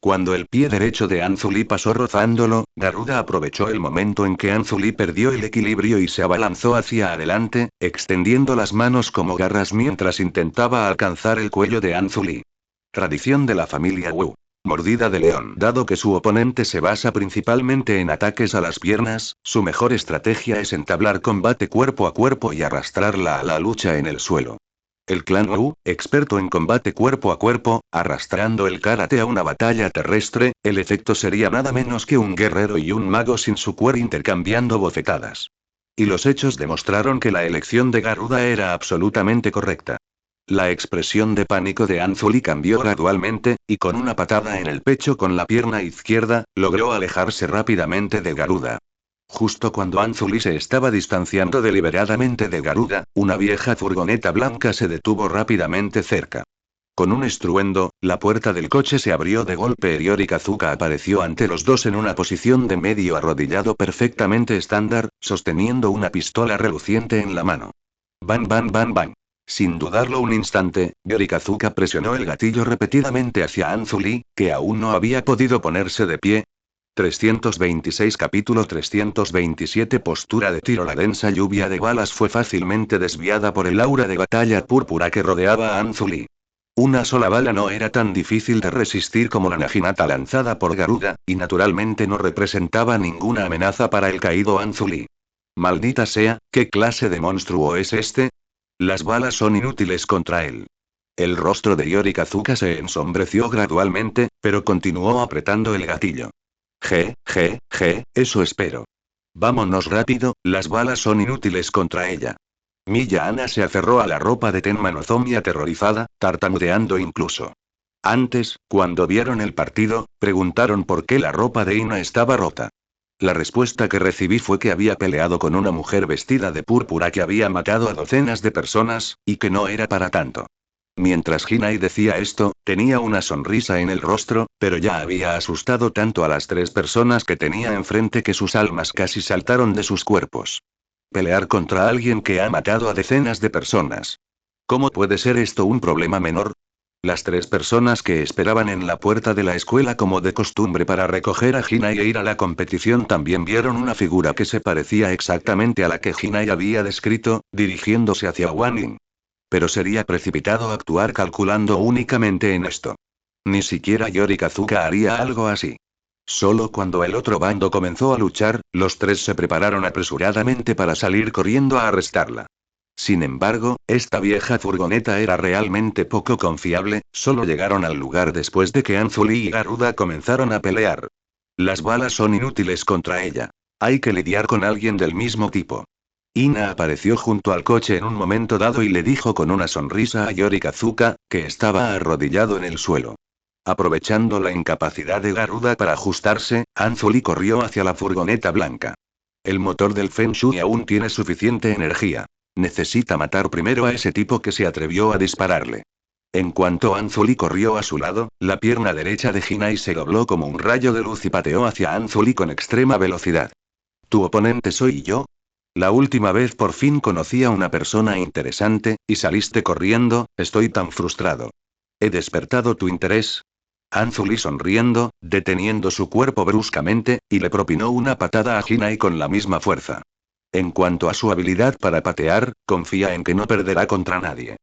Cuando el pie derecho de Anzuli pasó rozándolo, Garuda aprovechó el momento en que Anzuli perdió el equilibrio y se abalanzó hacia adelante, extendiendo las manos como garras mientras intentaba alcanzar el cuello de Anzuli. Tradición de la familia Wu. Mordida de león. Dado que su oponente se basa principalmente en ataques a las piernas, su mejor estrategia es entablar combate cuerpo a cuerpo y arrastrarla a la lucha en el suelo. El clan Wu, experto en combate cuerpo a cuerpo, arrastrando el karate a una batalla terrestre, el efecto sería nada menos que un guerrero y un mago sin su cuer intercambiando bofetadas. Y los hechos demostraron que la elección de Garuda era absolutamente correcta. La expresión de pánico de Anzuli cambió gradualmente, y con una patada en el pecho con la pierna izquierda, logró alejarse rápidamente de Garuda. Justo cuando Anzuli se estaba distanciando deliberadamente de Garuda, una vieja furgoneta blanca se detuvo rápidamente cerca. Con un estruendo, la puerta del coche se abrió de golpe y Yorikazuka apareció ante los dos en una posición de medio arrodillado perfectamente estándar, sosteniendo una pistola reluciente en la mano. Bang bang bang bang. Sin dudarlo un instante, Yorikazuka presionó el gatillo repetidamente hacia Anzuli, que aún no había podido ponerse de pie. 326 Capítulo 327 Postura de tiro. La densa lluvia de balas fue fácilmente desviada por el aura de batalla púrpura que rodeaba a Anzuli. Una sola bala no era tan difícil de resistir como la naginata lanzada por Garuda, y naturalmente no representaba ninguna amenaza para el caído Anzuli. Maldita sea, ¿qué clase de monstruo es este? Las balas son inútiles contra él. El rostro de Yorikazuka se ensombreció gradualmente, pero continuó apretando el gatillo. Eso espero. Vámonos rápido, las balas son inútiles contra ella. Miya Ana se aferró a la ropa de Tenma Nozomi aterrorizada, tartamudeando incluso. Antes, cuando vieron el partido, preguntaron por qué la ropa de Ina estaba rota. La respuesta que recibí fue que había peleado con una mujer vestida de púrpura que había matado a docenas de personas, y que no era para tanto. Mientras Hinai decía esto, tenía una sonrisa en el rostro, pero ya había asustado tanto a las 3 personas que tenía enfrente que sus almas casi saltaron de sus cuerpos. Pelear contra alguien que ha matado a decenas de personas. ¿Cómo puede ser esto un problema menor? Las 3 personas que esperaban en la puerta de la escuela como de costumbre para recoger a Hinai e ir a la competición también vieron una figura que se parecía exactamente a la que Hinai había descrito, dirigiéndose hacia Wanning. Pero sería precipitado actuar calculando únicamente en esto. Ni siquiera Yorikazuka haría algo así. Solo cuando el otro bando comenzó a luchar, los 3 se prepararon apresuradamente para salir corriendo a arrestarla. Sin embargo, esta vieja furgoneta era realmente poco confiable, solo llegaron al lugar después de que Anzuli y Garuda comenzaron a pelear. Las balas son inútiles contra ella. Hay que lidiar con alguien del mismo tipo. Ina apareció junto al coche en un momento dado y le dijo con una sonrisa a Yorikazuka, que estaba arrodillado en el suelo. Aprovechando la incapacidad de Garuda para ajustarse, Anzuli corrió hacia la furgoneta blanca. El motor del Feng Shui aún tiene suficiente energía. Necesita matar primero a ese tipo que se atrevió a dispararle. En cuanto Anzuli corrió a su lado, la pierna derecha de Hinai se dobló como un rayo de luz y pateó hacia Anzuli con extrema velocidad. ¿Tu oponente soy yo? La última vez por fin conocí a una persona interesante, y saliste corriendo, estoy tan frustrado. ¿He despertado tu interés? Anzuli sonriendo, deteniendo su cuerpo bruscamente, y le propinó una patada a Hinai con la misma fuerza. En cuanto a su habilidad para patear, confía en que no perderá contra nadie.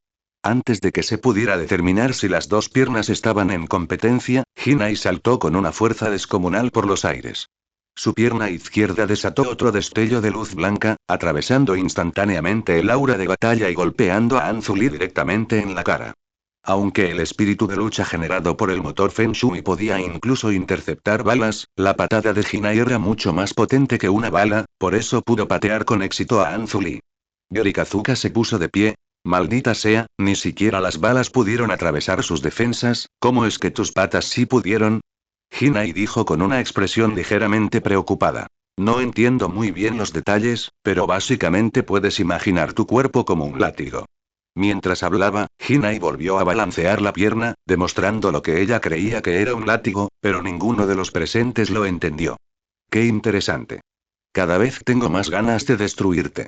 Antes de que se pudiera determinar si las dos piernas estaban en competencia, Hinai saltó con una fuerza descomunal por los aires. Su pierna izquierda desató otro destello de luz blanca, atravesando instantáneamente el aura de batalla y golpeando a Anzuli directamente en la cara. Aunque el espíritu de lucha generado por el motor Feng Shui podía incluso interceptar balas, la patada de Hinai era mucho más potente que una bala, por eso pudo patear con éxito a Anzuli. Yorikazuka se puso de pie. Maldita sea, ni siquiera las balas pudieron atravesar sus defensas, ¿cómo es que tus patas sí pudieron? Hinai dijo con una expresión ligeramente preocupada. No entiendo muy bien los detalles, pero básicamente puedes imaginar tu cuerpo como un látigo. Mientras hablaba, Hinai volvió a balancear la pierna, demostrando lo que ella creía que era un látigo, pero ninguno de los presentes lo entendió. Qué interesante. Cada vez tengo más ganas de destruirte.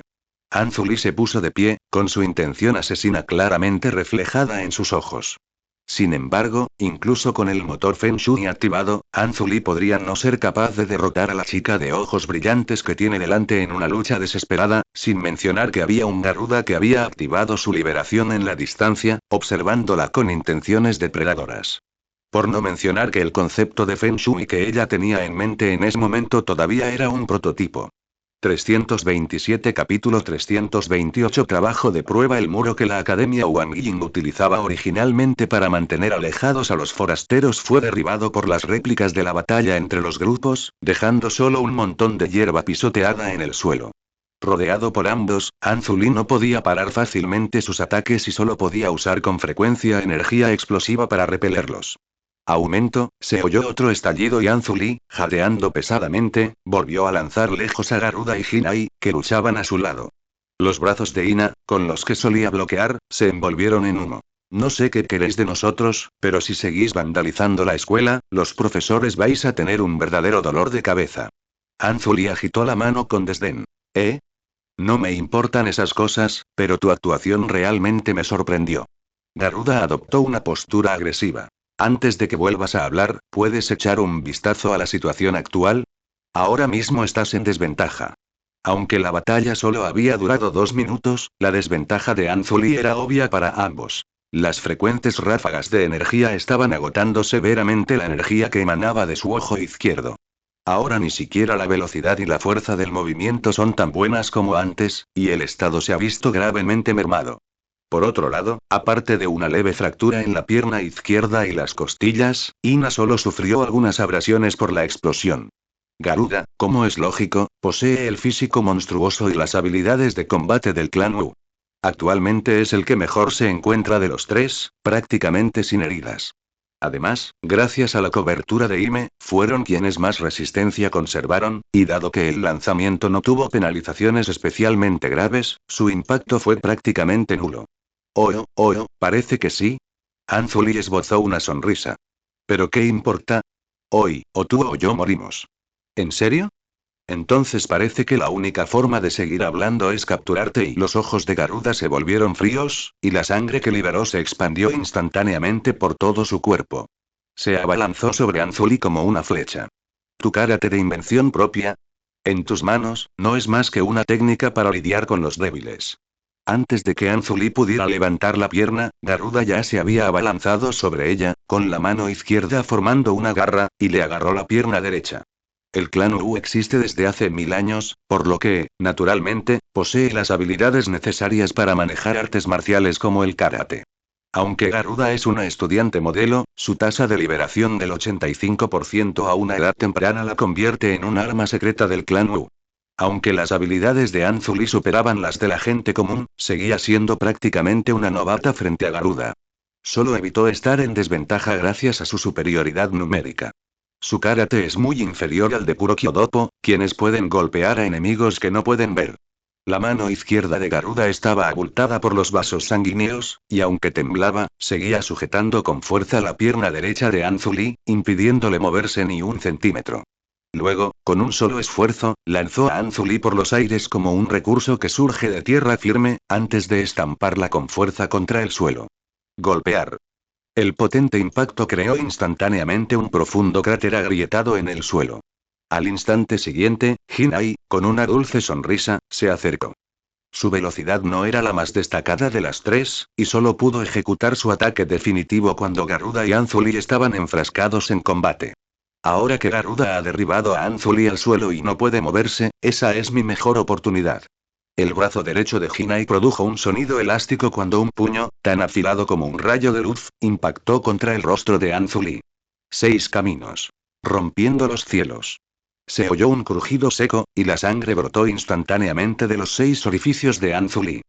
Anzuli se puso de pie, con su intención asesina claramente reflejada en sus ojos. Sin embargo, incluso con el motor Feng Shui activado, Anzuli podría no ser capaz de derrotar a la chica de ojos brillantes que tiene delante en una lucha desesperada, sin mencionar que había un Garuda que había activado su liberación en la distancia, observándola con intenciones depredadoras. Por no mencionar que el concepto de Feng Shui que ella tenía en mente en ese momento todavía era un prototipo. 327 Capítulo 328 Trabajo de prueba. El muro que la Academia Wang Ying utilizaba originalmente para mantener alejados a los forasteros fue derribado por las réplicas de la batalla entre los grupos, dejando solo un montón de hierba pisoteada en el suelo. Rodeado por ambos, Anzuli no podía parar fácilmente sus ataques y solo podía usar con frecuencia energía explosiva para repelerlos. Aumento, se oyó otro estallido y Anzuli, jadeando pesadamente, volvió a lanzar lejos a Garuda y Hinai, que luchaban a su lado. Los brazos de Ina, con los que solía bloquear, se envolvieron en humo. No sé qué queréis de nosotros, pero si seguís vandalizando la escuela, los profesores vais a tener un verdadero dolor de cabeza. Anzuli agitó la mano con desdén. ¿Eh? No me importan esas cosas, pero tu actuación realmente me sorprendió. Garuda adoptó una postura agresiva. Antes de que vuelvas a hablar, ¿puedes echar un vistazo a la situación actual? Ahora mismo estás en desventaja. Aunque la batalla solo había durado 2 minutos, la desventaja de Anzuli era obvia para ambos. Las frecuentes ráfagas de energía estaban agotando severamente la energía que emanaba de su ojo izquierdo. Ahora ni siquiera la velocidad y la fuerza del movimiento son tan buenas como antes, y el estado se ha visto gravemente mermado. Por otro lado, aparte de una leve fractura en la pierna izquierda y las costillas, Ina solo sufrió algunas abrasiones por la explosión. Garuda, como es lógico, posee el físico monstruoso y las habilidades de combate del clan Wu. Actualmente es el que mejor se encuentra de los tres, prácticamente sin heridas. Además, gracias a la cobertura de Ime, fueron quienes más resistencia conservaron, y dado que el lanzamiento no tuvo penalizaciones especialmente graves, su impacto fue prácticamente nulo. Parece que sí. Anzuli esbozó una sonrisa. ¿Pero qué importa? Hoy, o tú o yo morimos. ¿En serio? Entonces parece que la única forma de seguir hablando es capturarte y los ojos de Garuda se volvieron fríos, y la sangre que liberó se expandió instantáneamente por todo su cuerpo. Se abalanzó sobre Anzuli como una flecha. ¿Tu karate de invención propia? En tus manos, no es más que una técnica para lidiar con los débiles. Antes de que Anzuli pudiera levantar la pierna, Garuda ya se había abalanzado sobre ella, con la mano izquierda formando una garra, y le agarró la pierna derecha. El clan Wu existe desde hace 1000 años, por lo que, naturalmente, posee las habilidades necesarias para manejar artes marciales como el karate. Aunque Garuda es una estudiante modelo, su tasa de liberación del 85% a una edad temprana la convierte en un arma secreta del clan Wu. Aunque las habilidades de Anzuli superaban las de la gente común, seguía siendo prácticamente una novata frente a Garuda. Solo evitó estar en desventaja gracias a su superioridad numérica. Su karate es muy inferior al de Puro Kyodopo, quienes pueden golpear a enemigos que no pueden ver. La mano izquierda de Garuda estaba abultada por los vasos sanguíneos, y aunque temblaba, seguía sujetando con fuerza la pierna derecha de Anzuli, impidiéndole moverse ni un centímetro. Luego, con un solo esfuerzo, lanzó a Anzuli por los aires como un recurso que surge de tierra firme, antes de estamparla con fuerza contra el suelo. Golpear. El potente impacto creó instantáneamente un profundo cráter agrietado en el suelo. Al instante siguiente, Hinai, con una dulce sonrisa, se acercó. Su velocidad no era la más destacada de las tres, y solo pudo ejecutar su ataque definitivo cuando Garuda y Anzuli estaban enfrascados en combate. Ahora que Garuda ha derribado a Anzuli al suelo y no puede moverse, esa es mi mejor oportunidad. El brazo derecho de Hinai produjo un sonido elástico cuando un puño, tan afilado como un rayo de luz, impactó contra el rostro de Anzuli. 6 caminos. Rompiendo los cielos. Se oyó un crujido seco, y la sangre brotó instantáneamente de los 6 orificios de Anzuli.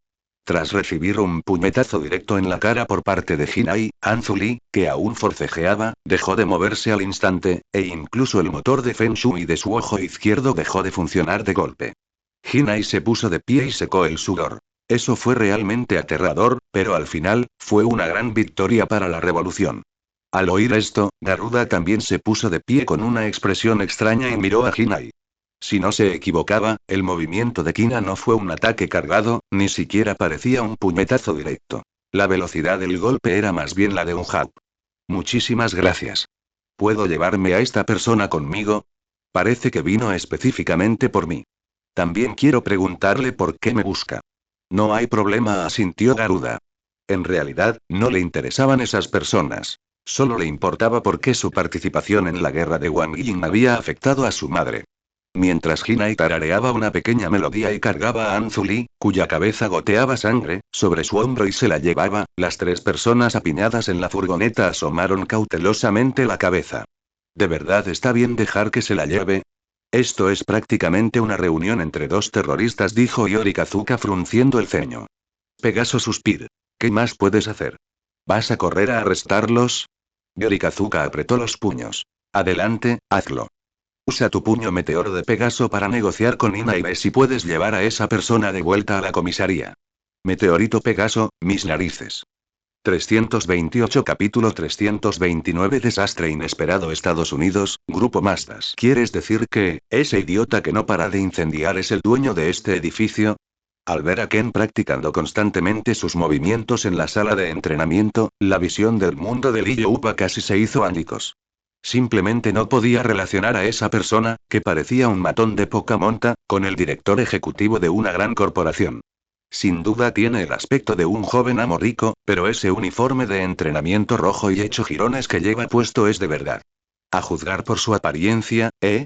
Tras recibir un puñetazo directo en la cara por parte de Hinai, Anzuli, que aún forcejeaba, dejó de moverse al instante, e incluso el motor de Feng Shui de su ojo izquierdo dejó de funcionar de golpe. Hinai se puso de pie y secó el sudor. Eso fue realmente aterrador, pero al final, fue una gran victoria para la revolución. Al oír esto, Garuda también se puso de pie con una expresión extraña y miró a Hinai. Si no se equivocaba, el movimiento de Kina no fue un ataque cargado, ni siquiera parecía un puñetazo directo. La velocidad del golpe era más bien la de un jab. Muchísimas gracias. ¿Puedo llevarme a esta persona conmigo? Parece que vino específicamente por mí. También quiero preguntarle por qué me busca. No hay problema, asintió Garuda. En realidad, no le interesaban esas personas. Solo le importaba por qué su participación en la guerra de Wang Ying había afectado a su madre. Mientras Hinai tarareaba una pequeña melodía y cargaba a Anzuli, cuya cabeza goteaba sangre, sobre su hombro y se la llevaba, las 3 personas apiñadas en la furgoneta asomaron cautelosamente la cabeza. ¿De verdad está bien dejar que se la lleve? Esto es prácticamente una reunión entre 2 terroristas, dijo Yorikazuka frunciendo el ceño. Pegaso suspiró. ¿Qué más puedes hacer? ¿Vas a correr a arrestarlos? Yorikazuka apretó los puños. Adelante, hazlo. Usa tu puño meteoro de Pegaso para negociar con Ina y ve si puedes llevar a esa persona de vuelta a la comisaría. Meteorito Pegaso, mis narices. 328 Capítulo 329 Desastre inesperado Estados Unidos, Grupo Mazdas. ¿Quieres decir que, ese idiota que no para de incendiar es el dueño de este edificio? Al ver a Ken practicando constantemente sus movimientos en la sala de entrenamiento, la visión del mundo de Lee Youpa casi se hizo añicos. Simplemente no podía relacionar a esa persona, que parecía un matón de poca monta, con el director ejecutivo de una gran corporación. Sin duda tiene el aspecto de un joven amo rico, pero ese uniforme de entrenamiento rojo y hecho jirones que lleva puesto es de verdad. A juzgar por su apariencia, ¿eh?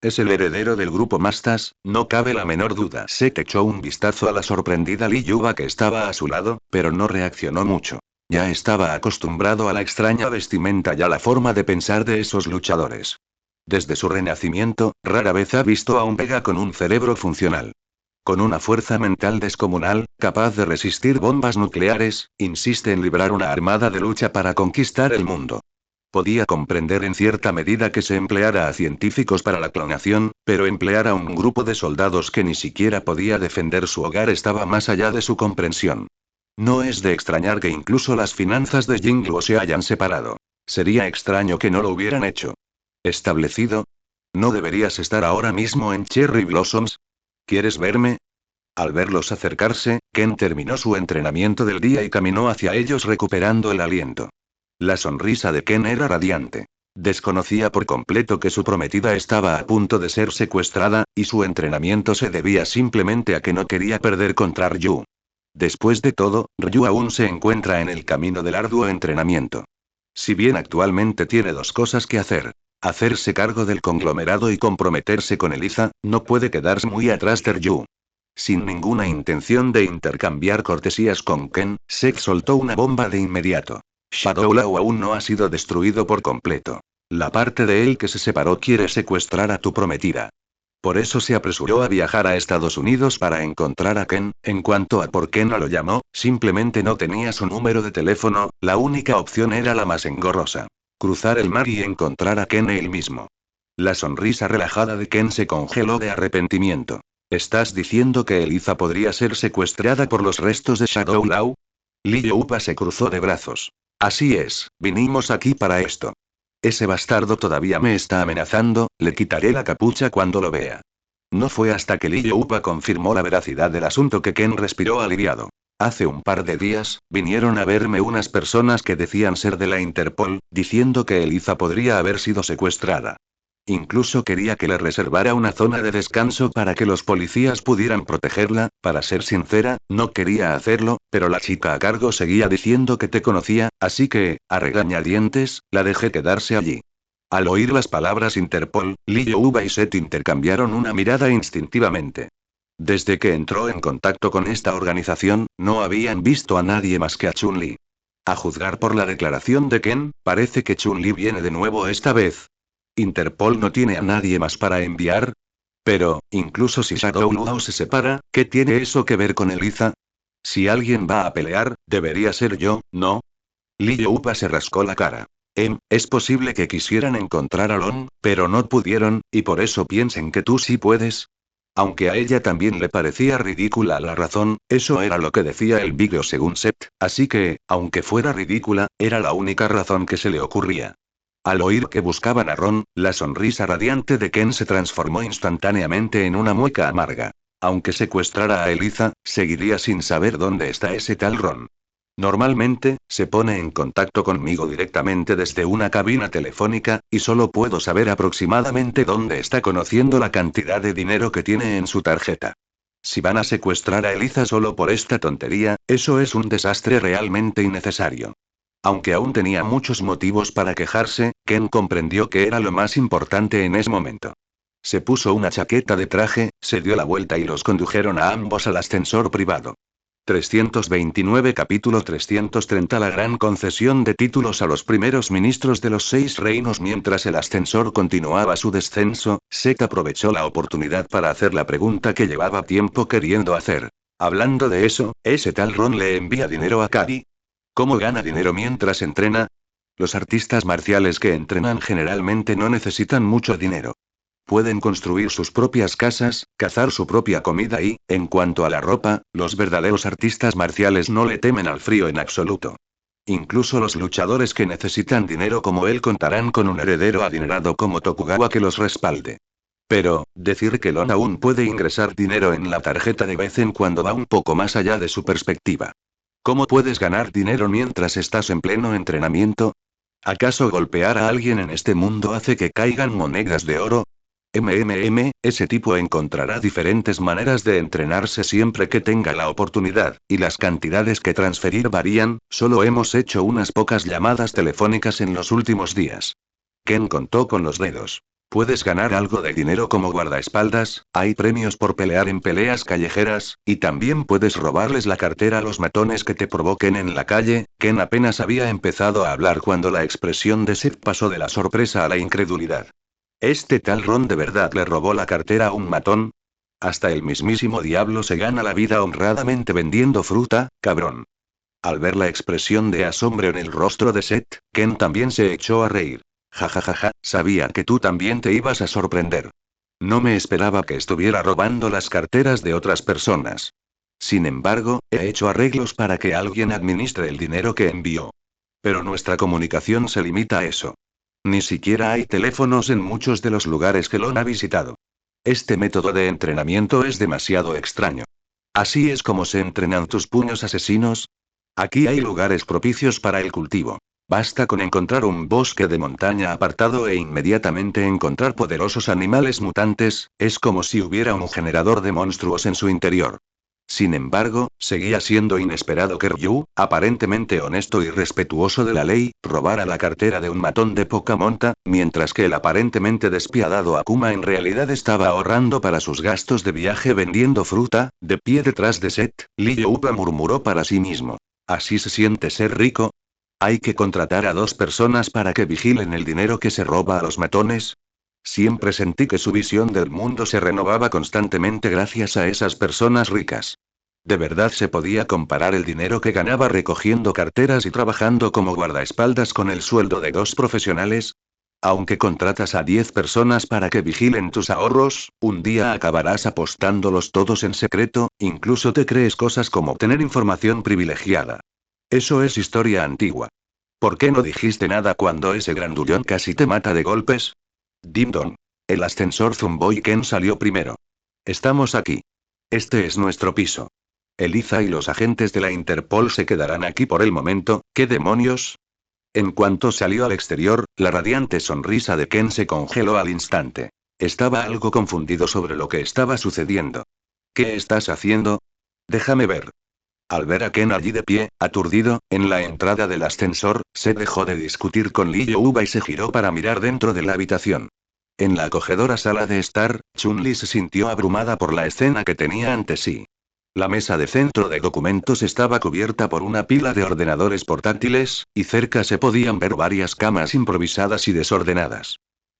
Es el heredero del grupo Mastas, no cabe la menor duda. Sek echó un vistazo a la sorprendida Lee Yuba que estaba a su lado, pero no reaccionó mucho. Ya estaba acostumbrado a la extraña vestimenta y a la forma de pensar de esos luchadores. Desde su renacimiento, rara vez ha visto a un Vega con un cerebro funcional. Con una fuerza mental descomunal, capaz de resistir bombas nucleares, insiste en librar una armada de lucha para conquistar el mundo. Podía comprender en cierta medida que se empleara a científicos para la clonación, pero emplear a un grupo de soldados que ni siquiera podía defender su hogar estaba más allá de su comprensión. No es de extrañar que incluso las finanzas de Jingluo se hayan separado. Sería extraño que no lo hubieran hecho. ¿Establecido? ¿No deberías estar ahora mismo en Cherry Blossoms? ¿Quieres verme? Al verlos acercarse, Ken terminó su entrenamiento del día y caminó hacia ellos recuperando el aliento. La sonrisa de Ken era radiante. Desconocía por completo que su prometida estaba a punto de ser secuestrada, y su entrenamiento se debía simplemente a que no quería perder contra Ryu. Después de todo, Ryu aún se encuentra en el camino del arduo entrenamiento. Si bien actualmente tiene 2 cosas que hacer. Hacerse cargo del conglomerado y comprometerse con Eliza, no puede quedarse muy atrás de Ryu. Sin ninguna intención de intercambiar cortesías con Ken, Sek soltó una bomba de inmediato. Shadow Lao aún no ha sido destruido por completo. La parte de él que se separó quiere secuestrar a tu prometida. Por eso se apresuró a viajar a Estados Unidos para encontrar a Ken. En cuanto a por qué no lo llamó, simplemente no tenía su número de teléfono, la única opción era la más engorrosa. Cruzar el mar y encontrar a Ken él mismo. La sonrisa relajada de Ken se congeló de arrepentimiento. ¿Estás diciendo que Eliza podría ser secuestrada por los restos de Shadow Law? Liyoupa se cruzó de brazos. Así es, vinimos aquí para esto. Ese bastardo todavía me está amenazando, le quitaré la capucha cuando lo vea. No fue hasta que Liyoupa confirmó la veracidad del asunto que Ken respiró aliviado. Hace un par de días, vinieron a verme unas personas que decían ser de la Interpol, diciendo que Eliza podría haber sido secuestrada. Incluso quería que le reservara una zona de descanso para que los policías pudieran protegerla. Para ser sincera, no quería hacerlo, pero la chica a cargo seguía diciendo que te conocía, así que, a regañadientes, la dejé quedarse allí. Al oír las palabras Interpol, Liyouba y Seth intercambiaron una mirada instintivamente. Desde que entró en contacto con esta organización, no habían visto a nadie más que a Chun-Li. A juzgar por la declaración de Ken, parece que Chun-Li viene de nuevo esta vez. ¿Interpol no tiene a nadie más para enviar? Pero, incluso si Shadow Law se separa, ¿qué tiene eso que ver con Eliza? Si alguien va a pelear, debería ser yo, ¿no? Liyoupa se rascó la cara. Es posible que quisieran encontrar a Long, pero no pudieron, y por eso piensen que tú sí puedes. Aunque a ella también le parecía ridícula la razón, eso era lo que decía el vídeo según Seth, así que, aunque fuera ridícula, era la única razón que se le ocurría. Al oír que buscaban a Ron, la sonrisa radiante de Ken se transformó instantáneamente en una mueca amarga. Aunque secuestrara a Eliza, seguiría sin saber dónde está ese tal Ron. Normalmente, se pone en contacto conmigo directamente desde una cabina telefónica, y solo puedo saber aproximadamente dónde está conociendo la cantidad de dinero que tiene en su tarjeta. Si van a secuestrar a Eliza solo por esta tontería, eso es un desastre realmente innecesario. Aunque aún tenía muchos motivos para quejarse, Ken comprendió que era lo más importante en ese momento. Se puso una chaqueta de traje, se dio la vuelta y los condujeron a ambos al ascensor privado. 329 Capítulo 330 La gran concesión de títulos a los primeros ministros de los 6 reinos. Mientras el ascensor continuaba su descenso, Seth aprovechó la oportunidad para hacer la pregunta que llevaba tiempo queriendo hacer. Hablando de eso, ¿ese tal Ron le envía dinero a Kari? ¿Cómo gana dinero mientras entrena? Los artistas marciales que entrenan generalmente no necesitan mucho dinero. Pueden construir sus propias casas, cazar su propia comida y, en cuanto a la ropa, los verdaderos artistas marciales no le temen al frío en absoluto. Incluso los luchadores que necesitan dinero como él contarán con un heredero adinerado como Tokugawa que los respalde. Pero, decir que Lon aún puede ingresar dinero en la tarjeta de vez en cuando va un poco más allá de su perspectiva. ¿Cómo puedes ganar dinero mientras estás en pleno entrenamiento? ¿Acaso golpear a alguien en este mundo hace que caigan monedas de oro? Ese tipo encontrará diferentes maneras de entrenarse siempre que tenga la oportunidad, y las cantidades que transferir varían. Solo hemos hecho unas pocas llamadas telefónicas en los últimos días. Ken contó con los dedos. Puedes ganar algo de dinero como guardaespaldas, hay premios por pelear en peleas callejeras, y también puedes robarles la cartera a los matones que te provoquen en la calle. Ken apenas había empezado a hablar cuando la expresión de Seth pasó de la sorpresa a la incredulidad. ¿Este tal Ron de verdad le robó la cartera a un matón? Hasta el mismísimo diablo se gana la vida honradamente vendiendo fruta, cabrón. Al ver la expresión de asombro en el rostro de Seth, Ken también se echó a reír. Ja ja ja ja, sabía que tú también te ibas a sorprender. No me esperaba que estuviera robando las carteras de otras personas. Sin embargo, he hecho arreglos para que alguien administre el dinero que envió. Pero nuestra comunicación se limita a eso. Ni siquiera hay teléfonos en muchos de los lugares que Lon ha visitado. Este método de entrenamiento es demasiado extraño. ¿Así es como se entrenan tus puños asesinos? Aquí hay lugares propicios para el cultivo. Basta con encontrar un bosque de montaña apartado e inmediatamente encontrar poderosos animales mutantes, es como si hubiera un generador de monstruos en su interior. Sin embargo, seguía siendo inesperado que Ryu, aparentemente honesto y respetuoso de la ley, robara la cartera de un matón de poca monta, mientras que el aparentemente despiadado Akuma en realidad estaba ahorrando para sus gastos de viaje vendiendo fruta. De pie detrás de Seth, Liyoupa murmuró para sí mismo. ¿Así se siente ser rico? ¿Hay que contratar a 2 personas para que vigilen el dinero que se roba a los matones? Siempre sentí que su visión del mundo se renovaba constantemente gracias a esas personas ricas. ¿De verdad se podía comparar el dinero que ganaba recogiendo carteras y trabajando como guardaespaldas con el sueldo de 2 profesionales? Aunque contratas a 10 personas para que vigilen tus ahorros, un día acabarás apostándolos todos en secreto, incluso te crees cosas como obtener información privilegiada. Eso es historia antigua. ¿Por qué no dijiste nada cuando ese grandullón casi te mata de golpes? Dim dong. El ascensor zumbó y Ken salió primero. Estamos aquí. Este es nuestro piso. Eliza y los agentes de la Interpol se quedarán aquí por el momento. ¿Qué demonios? En cuanto salió al exterior, la radiante sonrisa de Ken se congeló al instante. Estaba algo confundido sobre lo que estaba sucediendo. ¿Qué estás haciendo? Déjame ver. Al ver a Ken allí de pie, aturdido, en la entrada del ascensor, se dejó de discutir con Lee Youba y se giró para mirar dentro de la habitación. En la acogedora sala de estar, Chun-Li se sintió abrumada por la escena que tenía ante sí. La mesa de centro de documentos estaba cubierta por una pila de ordenadores portátiles, y cerca se podían ver varias camas improvisadas y desordenadas.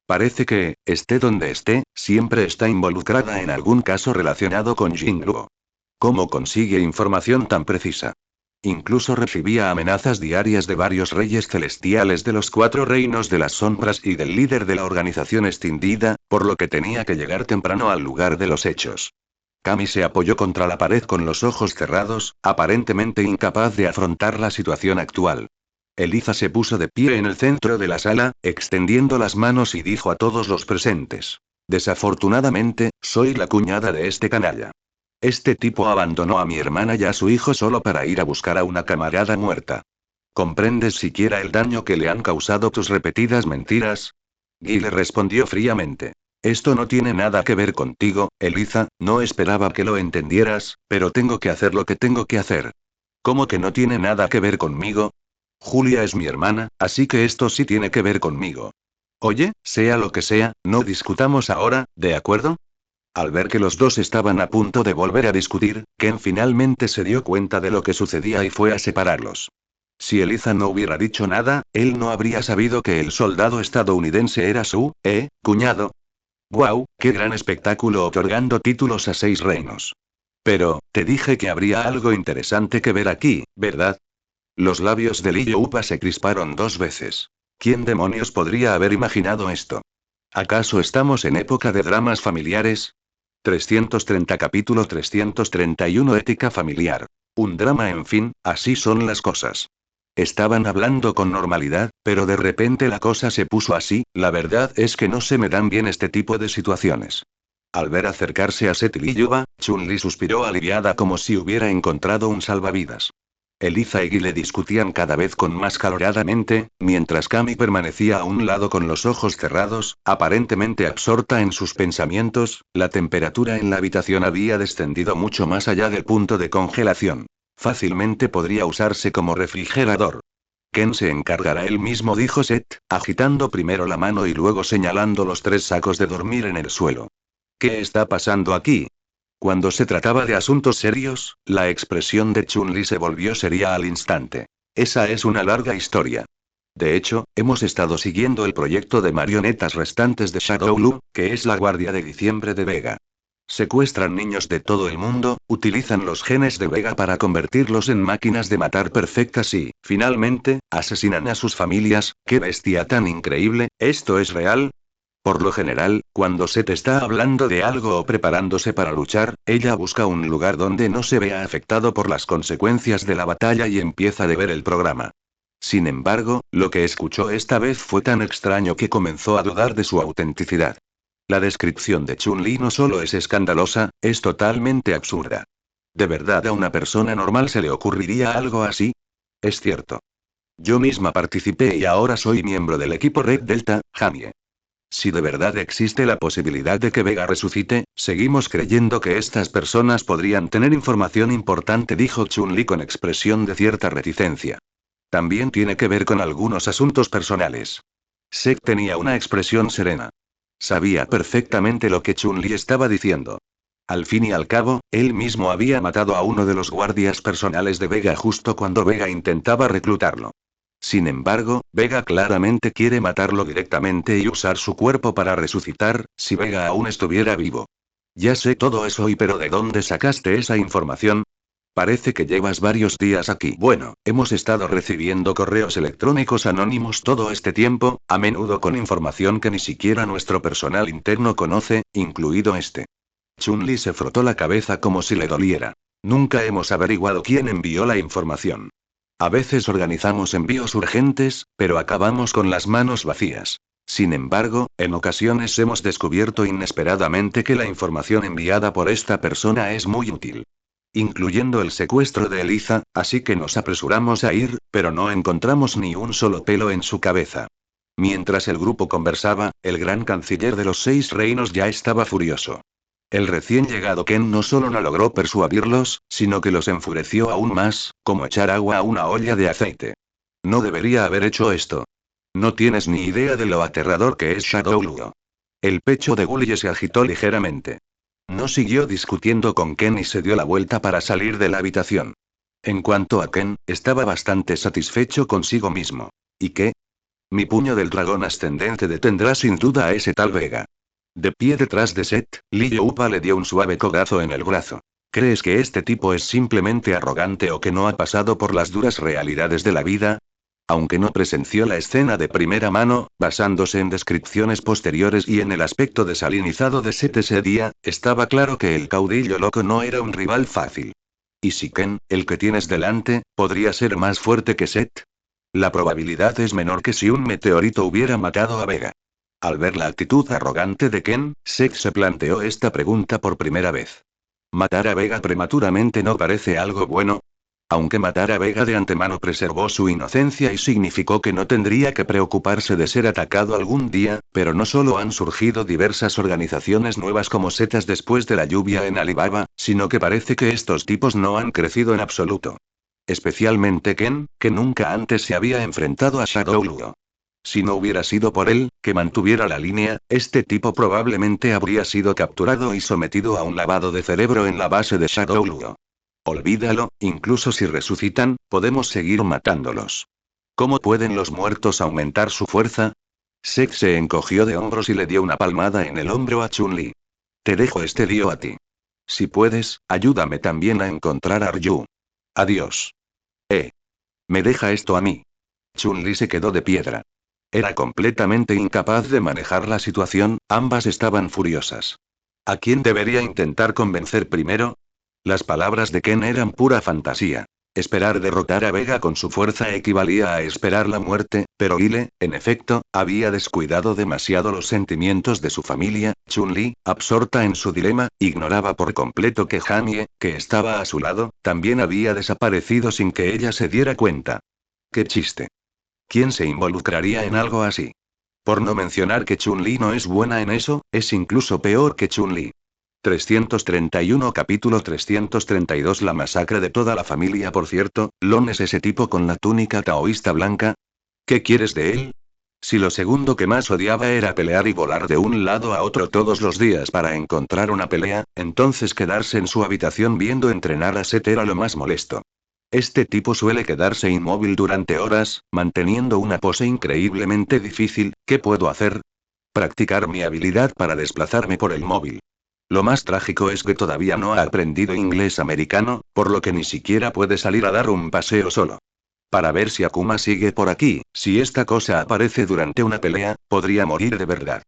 Parece que, esté donde esté, siempre está involucrada en algún caso relacionado con Jingluo. ¿Cómo consigue información tan precisa? Incluso recibía amenazas diarias de varios reyes celestiales de los 4 reinos de las sombras y del líder de la organización extendida, por lo que tenía que llegar temprano al lugar de los hechos. Cami se apoyó contra la pared con los ojos cerrados, aparentemente incapaz de afrontar la situación actual. Eliza se puso de pie en el centro de la sala, extendiendo las manos y dijo a todos los presentes. Desafortunadamente, soy la cuñada de este canalla. Este tipo abandonó a mi hermana y a su hijo solo para ir a buscar a una camarada muerta. ¿Comprendes siquiera el daño que le han causado tus repetidas mentiras? Guy le respondió fríamente. Esto no tiene nada que ver contigo, Eliza, no esperaba que lo entendieras, pero tengo que hacer lo que tengo que hacer. ¿Cómo que no tiene nada que ver conmigo? Julia es mi hermana, así que esto sí tiene que ver conmigo. Oye, sea lo que sea, no discutamos ahora, ¿de acuerdo? Al ver que los dos estaban a punto de volver a discutir, Ken finalmente se dio cuenta de lo que sucedía y fue a separarlos. Si Eliza no hubiera dicho nada, él no habría sabido que el soldado estadounidense era su, cuñado. ¡Guau! ¡Qué gran espectáculo otorgando títulos a 6 reinos! Pero, te dije que habría algo interesante que ver aquí, ¿verdad? Los labios de Lee Youba se crisparon 2 veces. ¿Quién demonios podría haber imaginado esto? ¿Acaso estamos en época de dramas familiares? 330 Capítulo 331 Ética familiar. Un drama, en fin, así son las cosas. Estaban hablando con normalidad, pero de repente la cosa se puso así. La verdad es que no se me dan bien este tipo de situaciones. Al ver acercarse a Seth y Lee Yuba, Chun-Li suspiró aliviada como si hubiera encontrado un salvavidas. Eliza y Guy le discutían cada vez con más caloradamente, mientras Cami permanecía a un lado con los ojos cerrados, aparentemente absorta en sus pensamientos. La temperatura en la habitación había descendido mucho más allá del punto de congelación. Fácilmente podría usarse como refrigerador. Ken se encargará él mismo, dijo Seth, agitando primero la mano y luego señalando los 3 sacos de dormir en el suelo. ¿Qué está pasando aquí? Cuando se trataba de asuntos serios, la expresión de Chun-Li se volvió seria al instante. Esa es una larga historia. De hecho, hemos estado siguiendo el proyecto de marionetas restantes de Shadowloo, que es la guardia de diciembre de Vega. Secuestran niños de todo el mundo, utilizan los genes de Vega para convertirlos en máquinas de matar perfectas y, finalmente, asesinan a sus familias. ¡Qué bestia tan increíble! ¿Esto es real? Por lo general, cuando Seth está hablando de algo o preparándose para luchar, ella busca un lugar donde no se vea afectado por las consecuencias de la batalla y empieza a ver el programa. Sin embargo, lo que escuchó esta vez fue tan extraño que comenzó a dudar de su autenticidad. La descripción de Chun-Li no solo es escandalosa, es totalmente absurda. ¿De verdad a una persona normal se le ocurriría algo así? Es cierto. Yo misma participé y ahora soy miembro del equipo Red Delta, Jamie. Si de verdad existe la posibilidad de que Vega resucite, seguimos creyendo que estas personas podrían tener información importante, dijo Chun-Li con expresión de cierta reticencia. También tiene que ver con algunos asuntos personales. Seth tenía una expresión serena. Sabía perfectamente lo que Chun-Li estaba diciendo. Al fin y al cabo, él mismo había matado a uno de los guardias personales de Vega justo cuando Vega intentaba reclutarlo. Sin embargo, Vega claramente quiere matarlo directamente y usar su cuerpo para resucitar, si Vega aún estuviera vivo. Ya sé todo eso pero ¿de dónde sacaste esa información? Parece que llevas varios días aquí. Bueno, hemos estado recibiendo correos electrónicos anónimos todo este tiempo, a menudo con información que ni siquiera nuestro personal interno conoce, incluido este. Chun-Li se frotó la cabeza como si le doliera. Nunca hemos averiguado quién envió la información. A veces organizamos envíos urgentes, pero acabamos con las manos vacías. Sin embargo, en ocasiones hemos descubierto inesperadamente que la información enviada por esta persona es muy útil. Incluyendo el secuestro de Eliza, así que nos apresuramos a ir, pero no encontramos ni un solo pelo en su cabeza. Mientras el grupo conversaba, el gran canciller de los 6 reinos ya estaba furioso. El recién llegado Ken no solo no logró persuadirlos, sino que los enfureció aún más, como echar agua a una olla de aceite. No debería haber hecho esto. No tienes ni idea de lo aterrador que es Shadow Luo. El pecho de Gully se agitó ligeramente. No siguió discutiendo con Ken y se dio la vuelta para salir de la habitación. En cuanto a Ken, estaba bastante satisfecho consigo mismo. ¿Y qué? Mi puño del dragón ascendente detendrá sin duda a ese tal Vega. De pie detrás de Seth, Lee Youpa le dio un suave codazo en el brazo. ¿Crees que este tipo es simplemente arrogante o que no ha pasado por las duras realidades de la vida? Aunque no presenció la escena de primera mano, basándose en descripciones posteriores y en el aspecto desalinizado de Seth ese día, estaba claro que el caudillo loco no era un rival fácil. ¿Y si Ken, el que tienes delante, podría ser más fuerte que Seth? La probabilidad es menor que si un meteorito hubiera matado a Vega. Al ver la actitud arrogante de Ken, Seth se planteó esta pregunta por primera vez. ¿Matar a Vega prematuramente no parece algo bueno? Aunque matar a Vega de antemano preservó su inocencia y significó que no tendría que preocuparse de ser atacado algún día, pero no solo han surgido diversas organizaciones nuevas como setas después de la lluvia en Alibaba, sino que parece que estos tipos no han crecido en absoluto. Especialmente Ken, que nunca antes se había enfrentado a Shadow Luo. Si no hubiera sido por él, que mantuviera la línea, este tipo probablemente habría sido capturado y sometido a un lavado de cerebro en la base de Shadow Luo. Olvídalo, incluso si resucitan, podemos seguir matándolos. ¿Cómo pueden los muertos aumentar su fuerza? Sek se encogió de hombros y le dio una palmada en el hombro a Chun-Li. Te dejo este lío a ti. Si puedes, ayúdame también a encontrar a Ryu. Adiós. Me deja esto a mí. Chun-Li se quedó de piedra. Era completamente incapaz de manejar la situación, ambas estaban furiosas. ¿A quién debería intentar convencer primero? Las palabras de Ken eran pura fantasía. Esperar derrotar a Vega con su fuerza equivalía a esperar la muerte, pero Ile, en efecto, había descuidado demasiado los sentimientos de su familia. Chun-Li, absorta en su dilema, ignoraba por completo que Jamie, que estaba a su lado, también había desaparecido sin que ella se diera cuenta. ¡Qué chiste! ¿Quién se involucraría en algo así? Por no mencionar que Chun-Li no es buena en eso, es incluso peor que Chun-Li. 331 Capítulo 332 La masacre de toda la familia. Por cierto, ¿Lon es ese tipo con la túnica taoísta blanca? ¿Qué quieres de él? Si lo segundo que más odiaba era pelear y volar de un lado a otro todos los días para encontrar una pelea, entonces quedarse en su habitación viendo entrenar a Seth era lo más molesto. Este tipo suele quedarse inmóvil durante horas, manteniendo una pose increíblemente difícil. ¿Qué puedo hacer? Practicar mi habilidad para desplazarme por el móvil. Lo más trágico es que todavía no ha aprendido inglés americano, por lo que ni siquiera puede salir a dar un paseo solo. Para ver si Akuma sigue por aquí, si esta cosa aparece durante una pelea, podría morir de verdad.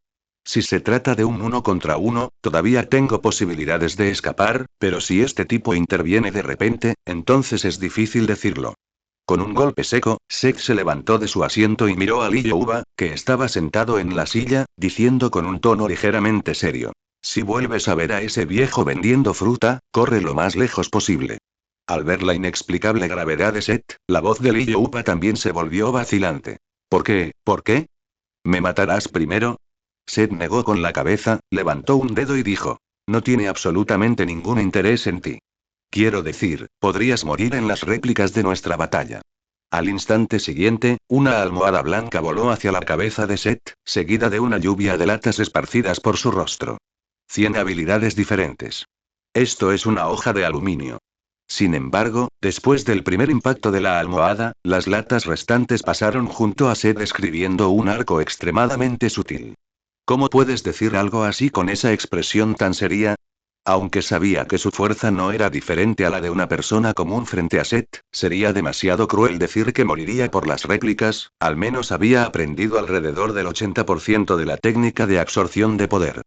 Si se trata de un 1 contra 1, todavía tengo posibilidades de escapar, pero si este tipo interviene de repente, entonces es difícil decirlo. Con un golpe seco, Sek se levantó de su asiento y miró a Lee Youba, que estaba sentado en la silla, diciendo con un tono ligeramente serio. Si vuelves a ver a ese viejo vendiendo fruta, corre lo más lejos posible. Al ver la inexplicable gravedad de Seth, la voz de Lee Youba también se volvió vacilante. ¿Por qué? ¿Por qué? ¿Me matarás primero? Seth negó con la cabeza, levantó un dedo y dijo. No tiene absolutamente ningún interés en ti. Quiero decir, podrías morir en las réplicas de nuestra batalla. Al instante siguiente, una almohada blanca voló hacia la cabeza de Seth, seguida de una lluvia de latas esparcidas por su rostro. 100 habilidades diferentes. Esto es una hoja de aluminio. Sin embargo, después del primer impacto de la almohada, las latas restantes pasaron junto a Seth escribiendo un arco extremadamente sutil. ¿Cómo puedes decir algo así con esa expresión tan seria? Aunque sabía que su fuerza no era diferente a la de una persona común frente a Seth, sería demasiado cruel decir que moriría por las réplicas, al menos había aprendido alrededor del 80% de la técnica de absorción de poder.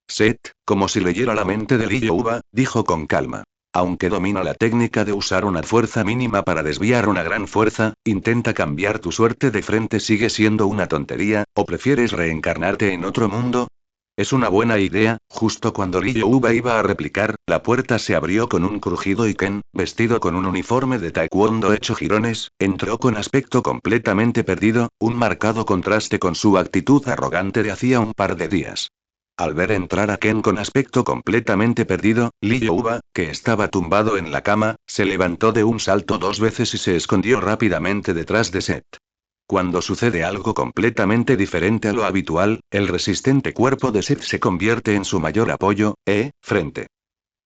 Seth, como si leyera la mente de Lee Uba, dijo con calma. Aunque domina la técnica de usar una fuerza mínima para desviar una gran fuerza, intenta cambiar tu suerte de frente. ¿Sigue siendo una tontería, o prefieres reencarnarte en otro mundo? Es una buena idea. Justo cuando Lee Uba iba a replicar, la puerta se abrió con un crujido y Ken, vestido con un uniforme de taekwondo hecho jirones, entró con aspecto completamente perdido, un marcado contraste con su actitud arrogante de hacía un par de días. Al ver entrar a Ken con aspecto completamente perdido, Lee Uba, que estaba tumbado en la cama, se levantó de un salto 2 veces y se escondió rápidamente detrás de Seth. Cuando sucede algo completamente diferente a lo habitual, el resistente cuerpo de Seth se convierte en su mayor apoyo, frente.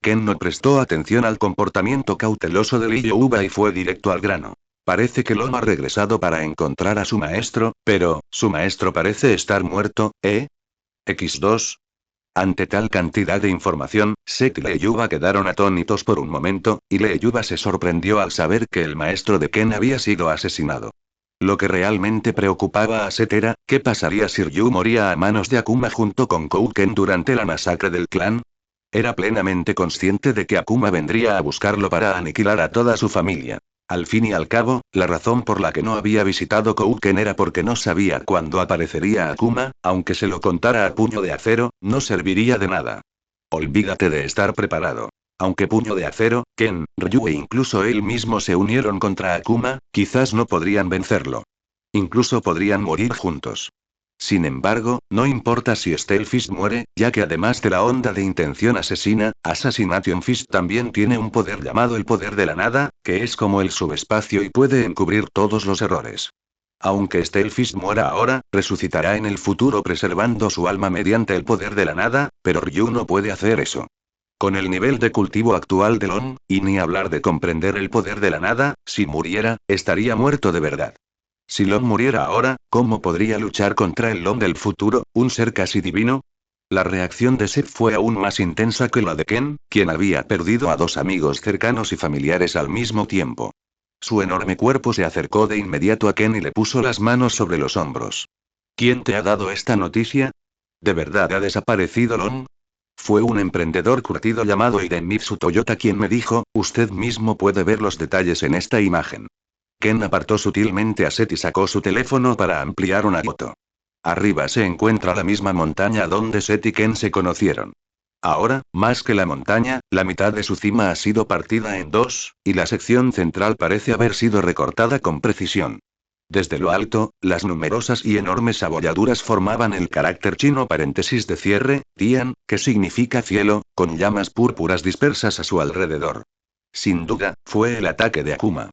Ken no prestó atención al comportamiento cauteloso de Lee Uba y fue directo al grano. Parece que Lom ha regresado para encontrar a su maestro, pero, su maestro parece estar muerto, X2. Ante tal cantidad de información, Seth y Leyuba quedaron atónitos por un momento, y Leyuba se sorprendió al saber que el maestro de Ken había sido asesinado. Lo que realmente preocupaba a Seth era, ¿qué pasaría si Ryu moría a manos de Akuma junto con Kouken durante la masacre del clan? Era plenamente consciente de que Akuma vendría a buscarlo para aniquilar a toda su familia. Al fin y al cabo, la razón por la que no había visitado Kouken era porque no sabía cuándo aparecería Akuma, aunque se lo contara a Puño de Acero, no serviría de nada. Olvídate de estar preparado. Aunque Puño de Acero, Ken, Ryu e incluso él mismo se unieron contra Akuma, quizás no podrían vencerlo. Incluso podrían morir juntos. Sin embargo, no importa si Stelfist muere, ya que además de la onda de intención asesina, Assassination Fist también tiene un poder llamado el poder de la nada, que es como el subespacio y puede encubrir todos los errores. Aunque Stelfist muera ahora, resucitará en el futuro preservando su alma mediante el poder de la nada, pero Ryu no puede hacer eso. Con el nivel de cultivo actual de Lon, y ni hablar de comprender el poder de la nada, si muriera, estaría muerto de verdad. Si Lon muriera ahora, ¿cómo podría luchar contra el Lon del futuro, un ser casi divino? La reacción de Seth fue aún más intensa que la de Ken, quien había perdido a dos amigos cercanos y familiares al mismo tiempo. Su enorme cuerpo se acercó de inmediato a Ken y le puso las manos sobre los hombros. ¿Quién te ha dado esta noticia? ¿De verdad ha desaparecido Lon? Fue un emprendedor curtido llamado Hidemitsu Toyota quien me dijo, usted mismo puede ver los detalles en esta imagen. Ken apartó sutilmente a Seth y sacó su teléfono para ampliar una foto. Arriba se encuentra la misma montaña donde Seth y Ken se conocieron. Ahora, más que la montaña, la mitad de su cima ha sido partida en dos, y la sección central parece haber sido recortada con precisión. Desde lo alto, las numerosas y enormes abolladuras formaban el carácter chino paréntesis de cierre, Tian, que significa cielo, con llamas púrpuras dispersas a su alrededor. Sin duda, fue el ataque de Akuma.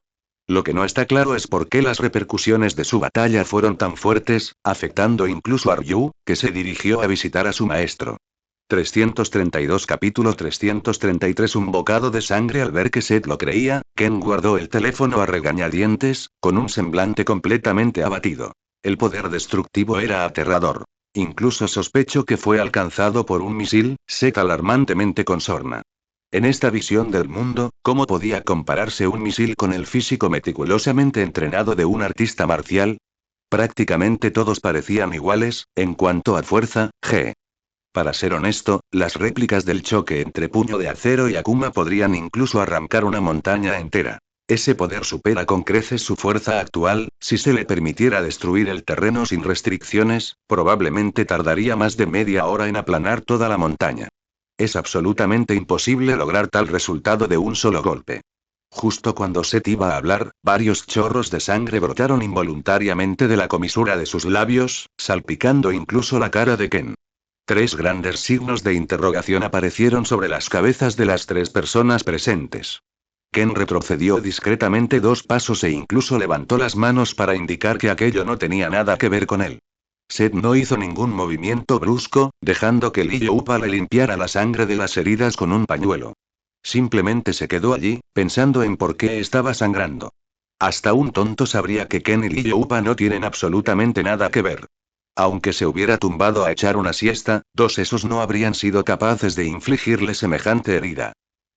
Lo que no está claro es por qué las repercusiones de su batalla fueron tan fuertes, afectando incluso a Ryu, que se dirigió a visitar a su maestro. 332 Capítulo 333 Un bocado de sangre. Al ver que Seth lo creía, Ken guardó el teléfono a regañadientes, con un semblante completamente abatido. El poder destructivo era aterrador. Incluso sospecho que fue alcanzado por un misil, Seth alarmantemente con sorna. En esta visión del mundo, ¿cómo podía compararse un misil con el físico meticulosamente entrenado de un artista marcial? Prácticamente todos parecían iguales, en cuanto a fuerza, G. Para ser honesto, las réplicas del choque entre Puño de Acero y Akuma podrían incluso arrancar una montaña entera. Ese poder supera con creces su fuerza actual. Si se le permitiera destruir el terreno sin restricciones, probablemente tardaría más de media hora en aplanar toda la montaña. Es absolutamente imposible lograr tal resultado de un solo golpe. Justo cuando Seth iba a hablar, varios chorros de sangre brotaron involuntariamente de la comisura de sus labios, salpicando incluso la cara de Ken. 3 grandes signos de interrogación aparecieron sobre las cabezas de las 3 personas presentes. Ken retrocedió discretamente 2 pasos e incluso levantó las manos para indicar que aquello no tenía nada que ver con él. Seth no hizo ningún movimiento brusco, dejando que Lee Upa le limpiara la sangre de las heridas con un pañuelo. Simplemente se quedó allí, pensando en por qué estaba sangrando. Hasta un tonto sabría que Ken y Liyoupa no tienen absolutamente nada que ver. Aunque se hubiera tumbado a echar una siesta, dos esos no habrían sido capaces de infligirle semejante herida.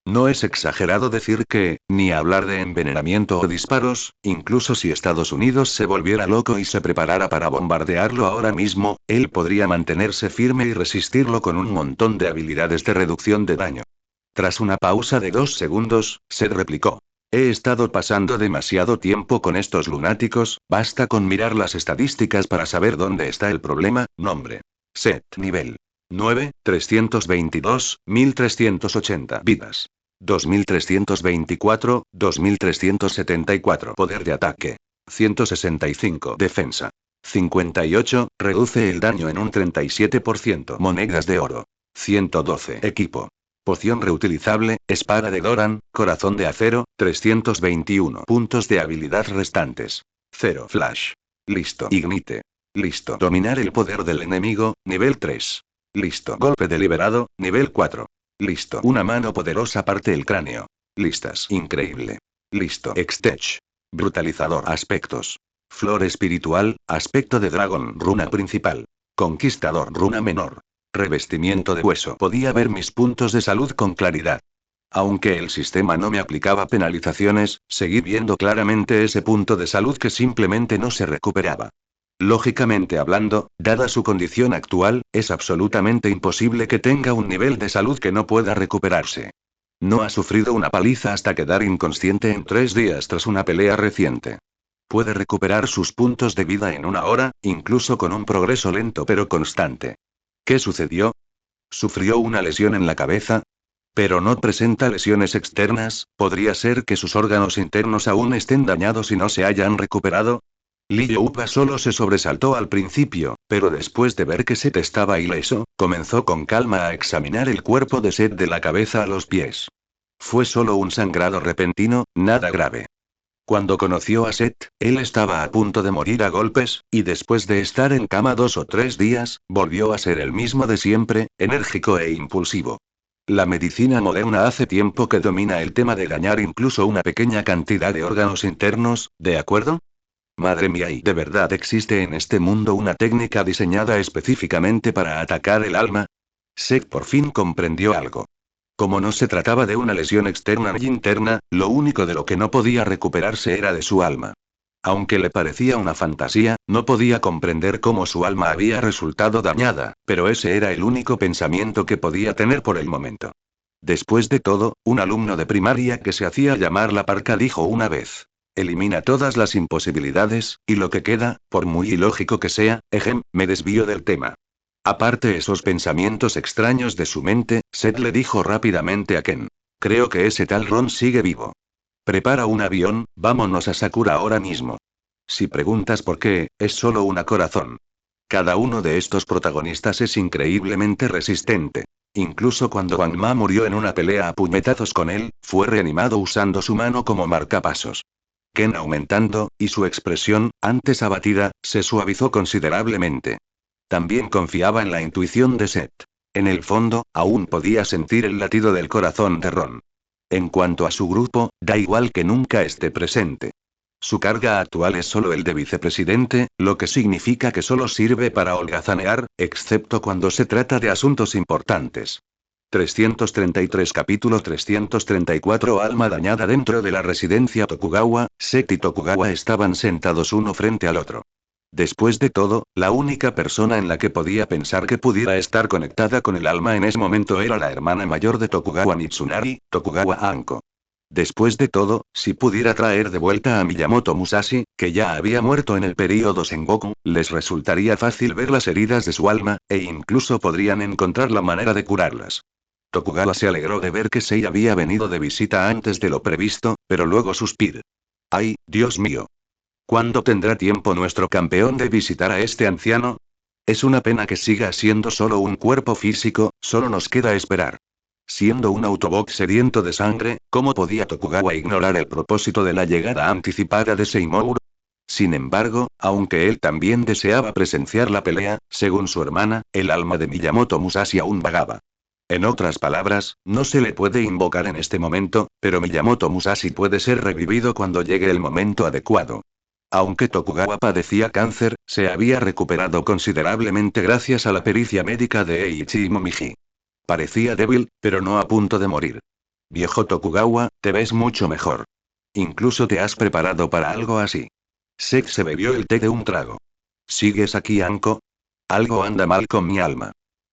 No es exagerado decir que, ni hablar de envenenamiento o disparos, incluso si Estados Unidos se volviera loco y se preparara para bombardearlo ahora mismo, él podría mantenerse firme y resistirlo con un montón de habilidades de reducción de daño. Tras una pausa de 2 segundos, Seth replicó. He estado pasando demasiado tiempo con estos lunáticos, basta con mirar las estadísticas para saber dónde está el problema. Nombre. Seth. Nivel. 9, 322, 1380 vidas. 2324, 2374 poder de ataque. 165 defensa. 58, reduce el daño en un 37%. Monedas de oro. 112 equipo. Poción reutilizable, espada de Doran, corazón de acero, 321 puntos de habilidad restantes. 0 flash. Listo. Ignite. Listo. Dominar el poder del enemigo, nivel 3. Listo. Golpe deliberado, nivel 4. Listo. Una mano poderosa parte el cráneo. Listas. Increíble. Listo. Extech. Brutalizador. Aspectos. Flor espiritual, aspecto de dragón. Runa principal. Conquistador. Runa menor. Revestimiento de hueso. Podía ver mis puntos de salud con claridad. Aunque el sistema no me aplicaba penalizaciones, seguí viendo claramente ese punto de salud que simplemente no se recuperaba. Lógicamente hablando, dada su condición actual, es absolutamente imposible que tenga un nivel de salud que no pueda recuperarse. No ha sufrido una paliza hasta quedar inconsciente en 3 días tras una pelea reciente. Puede recuperar sus puntos de vida en 1 hora, incluso con un progreso lento pero constante. ¿Qué sucedió? ¿Sufrió una lesión en la cabeza? Pero no presenta lesiones externas, ¿podría ser que sus órganos internos aún estén dañados y no se hayan recuperado? Liyoupa solo se sobresaltó al principio, pero después de ver que Seth estaba ileso, comenzó con calma a examinar el cuerpo de Seth de la cabeza a los pies. Fue solo un sangrado repentino, nada grave. Cuando conoció a Seth, él estaba a punto de morir a golpes, y después de estar en cama 2 o 3 días, volvió a ser el mismo de siempre, enérgico e impulsivo. La medicina moderna hace tiempo que domina el tema de dañar incluso una pequeña cantidad de órganos internos, ¿de acuerdo? Madre mía, ¿y de verdad existe en este mundo una técnica diseñada específicamente para atacar el alma? Seth por fin comprendió algo. Como no se trataba de una lesión externa ni interna, lo único de lo que no podía recuperarse era de su alma. Aunque le parecía una fantasía, no podía comprender cómo su alma había resultado dañada, pero ese era el único pensamiento que podía tener por el momento. Después de todo, un alumno de primaria que se hacía llamar La Parca dijo una vez. Elimina todas las imposibilidades, y lo que queda, por muy ilógico que sea, me desvío del tema. Aparte esos pensamientos extraños de su mente, Seth le dijo rápidamente a Ken. Creo que ese tal Ron sigue vivo. Prepara un avión, vámonos a Sakura ahora mismo. Si preguntas por qué, es solo una corazón. Cada uno de estos protagonistas es increíblemente resistente. Incluso cuando Wang Ma murió en una pelea a puñetazos con él, fue reanimado usando su mano como marcapasos. Ken aumentando, y su expresión, antes abatida, se suavizó considerablemente. También confiaba en la intuición de Seth. En el fondo, aún podía sentir el latido del corazón de Ron. En cuanto a su grupo, da igual que nunca esté presente. Su carga actual es solo el de vicepresidente, lo que significa que solo sirve para holgazanear, excepto cuando se trata de asuntos importantes. 333 Capítulo 334 Alma dañada dentro de la residencia Tokugawa, Seth y Tokugawa estaban sentados uno frente al otro. Después de todo, la única persona en la que podía pensar que pudiera estar conectada con el alma en ese momento era la hermana mayor de Tokugawa Mitsunari, Tokugawa Anko. Después de todo, si pudiera traer de vuelta a Miyamoto Musashi, que ya había muerto en el período Sengoku, les resultaría fácil ver las heridas de su alma, e incluso podrían encontrar la manera de curarlas. Tokugawa se alegró de ver que Sei había venido de visita antes de lo previsto, pero luego suspiró. ¡Ay, Dios mío! ¿Cuándo tendrá tiempo nuestro campeón de visitar a este anciano? Es una pena que siga siendo solo un cuerpo físico, solo nos queda esperar. Siendo un Autobot sediento de sangre, ¿cómo podía Tokugawa ignorar el propósito de la llegada anticipada de Seymour? Sin embargo, aunque él también deseaba presenciar la pelea, según su hermana, el alma de Miyamoto Musashi aún vagaba. En otras palabras, no se le puede invocar en este momento, pero Miyamoto Musashi puede ser revivido cuando llegue el momento adecuado. Aunque Tokugawa padecía cáncer, se había recuperado considerablemente gracias a la pericia médica de Eiichi Momiji. Parecía débil, pero no a punto de morir. Viejo Tokugawa, te ves mucho mejor. Incluso te has preparado para algo así. Sek se bebió el té de un trago. ¿Sigues aquí, Anko? Algo anda mal con mi alma.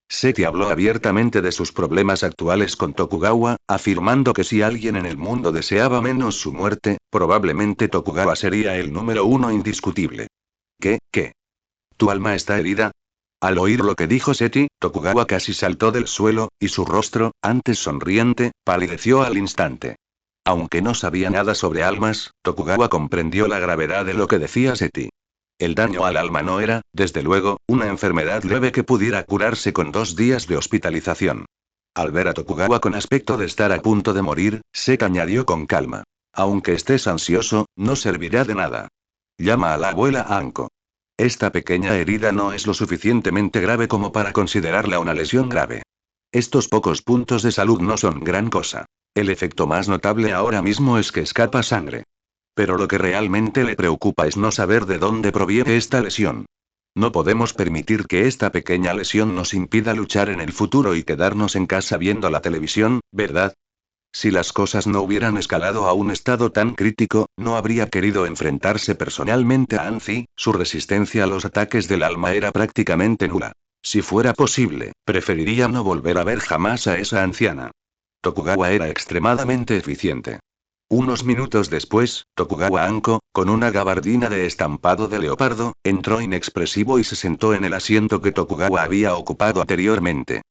Seki habló abiertamente de sus problemas actuales con Tokugawa, afirmando que si alguien en el mundo deseaba menos su muerte, probablemente Tokugawa sería el número uno indiscutible. ¿Qué? ¿Tu alma está herida? Al oír lo que dijo Seti, Tokugawa casi saltó del suelo, y su rostro, antes sonriente, palideció al instante. Aunque no sabía nada sobre almas, Tokugawa comprendió la gravedad de lo que decía Seti. El daño al alma no era, desde luego, una enfermedad leve que pudiera curarse con 2 días de hospitalización. Al ver a Tokugawa con aspecto de estar a punto de morir, Sek añadió con calma. Aunque estés ansioso, no servirá de nada. Llama a la abuela Anko. Esta pequeña herida no es lo suficientemente grave como para considerarla una lesión grave. Estos pocos puntos de salud no son gran cosa. El efecto más notable ahora mismo es que escapa sangre. Pero lo que realmente le preocupa es no saber de dónde proviene esta lesión. No podemos permitir que esta pequeña lesión nos impida luchar en el futuro y quedarnos en casa viendo la televisión, ¿verdad? Si las cosas no hubieran escalado a un estado tan crítico, no habría querido enfrentarse personalmente a Anzi, su resistencia a los ataques del alma era prácticamente nula. Si fuera posible, preferiría no volver a ver jamás a esa anciana. Tokugawa era extremadamente eficiente. Unos minutos después, Tokugawa Anko, con una gabardina de estampado de leopardo, entró inexpresivo y se sentó en el asiento que Tokugawa había ocupado anteriormente.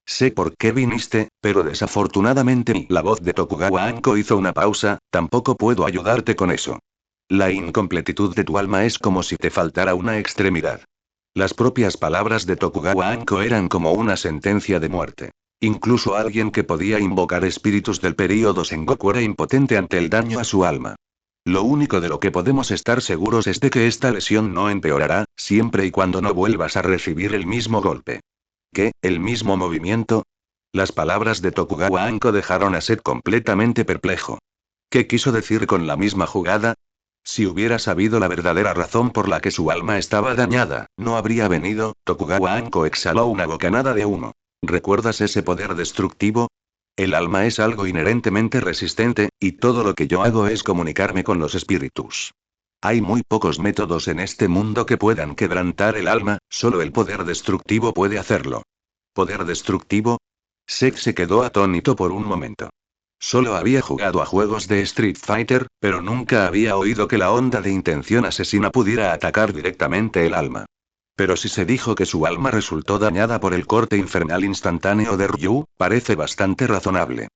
Sé por qué viniste, pero desafortunadamente la voz de Tokugawa Anko hizo una pausa, tampoco puedo ayudarte con eso. La incompletitud de tu alma es como si te faltara una extremidad. Las propias palabras de Tokugawa Anko eran como una sentencia de muerte. Incluso alguien que podía invocar espíritus del período Sengoku era impotente ante el daño a su alma. Lo único de lo que podemos estar seguros es de que esta lesión no empeorará, siempre y cuando no vuelvas a recibir el mismo golpe. ¿Qué? ¿El mismo movimiento? Las palabras de Tokugawa Anko dejaron a Seth completamente perplejo. ¿Qué quiso decir con la misma jugada? Si hubiera sabido la verdadera razón por la que su alma estaba dañada, no habría venido. Tokugawa Anko exhaló una bocanada de humo. ¿Recuerdas ese poder destructivo? El alma es algo inherentemente resistente, y todo lo que yo hago es comunicarme con los espíritus. Hay muy pocos métodos en este mundo que puedan quebrantar el alma, solo el poder destructivo puede hacerlo. ¿Poder destructivo? Sek se quedó atónito por un momento. Solo había jugado a juegos de Street Fighter, pero nunca había oído que la onda de intención asesina pudiera atacar directamente el alma. Pero si se dijo que su alma resultó dañada por el corte infernal instantáneo de Ryu, parece bastante razonable.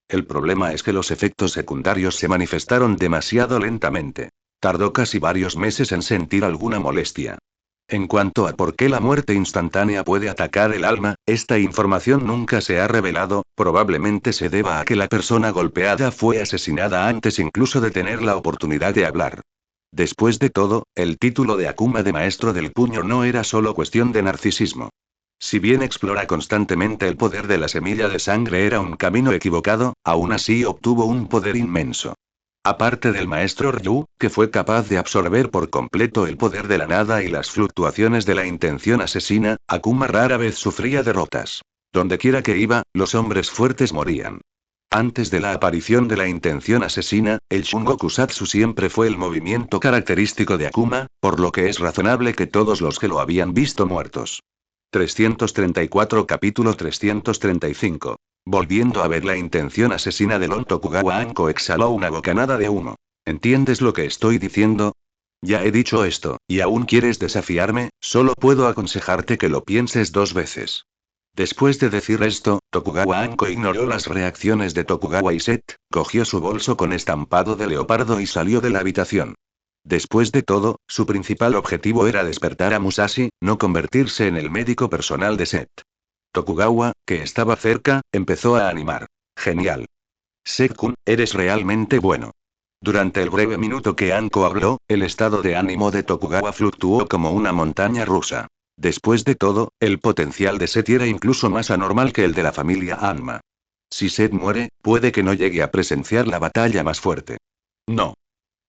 El problema es que los efectos secundarios se manifestaron demasiado lentamente. Tardó casi varios meses en sentir alguna molestia. En cuanto a por qué la muerte instantánea puede atacar el alma, esta información nunca se ha revelado, probablemente se deba a que la persona golpeada fue asesinada antes incluso de tener la oportunidad de hablar. Después de todo, el título de Akuma de maestro del puño no era solo cuestión de narcisismo. Si bien explora constantemente el poder de la semilla de sangre era un camino equivocado, aún así obtuvo un poder inmenso. Aparte del maestro Ryu, que fue capaz de absorber por completo el poder de la nada y las fluctuaciones de la intención asesina, Akuma rara vez sufría derrotas. Dondequiera que iba, los hombres fuertes morían. Antes de la aparición de la intención asesina, el Shungokusatsu siempre fue el movimiento característico de Akuma, por lo que es razonable que todos los que lo habían visto muertos. 334 Capítulo 335. Volviendo a ver la intención asesina de Lon, Tokugawa Anko exhaló una bocanada de humo. ¿Entiendes lo que estoy diciendo? Ya he dicho esto, y aún quieres desafiarme, solo puedo aconsejarte que lo pienses 2 veces. Después de decir esto, Tokugawa Anko ignoró las reacciones de Tokugawa y Seth, cogió su bolso con estampado de leopardo y salió de la habitación. Después de todo, su principal objetivo era despertar a Musashi, no convertirse en el médico personal de Seth. Tokugawa, que estaba cerca, empezó a animar. Genial. Seth-kun, eres realmente bueno. Durante el breve minuto que Anko habló, el estado de ánimo de Tokugawa fluctuó como una montaña rusa. Después de todo, el potencial de Seth era incluso más anormal que el de la familia Anma. Si Seth muere, puede que no llegue a presenciar la batalla más fuerte. No.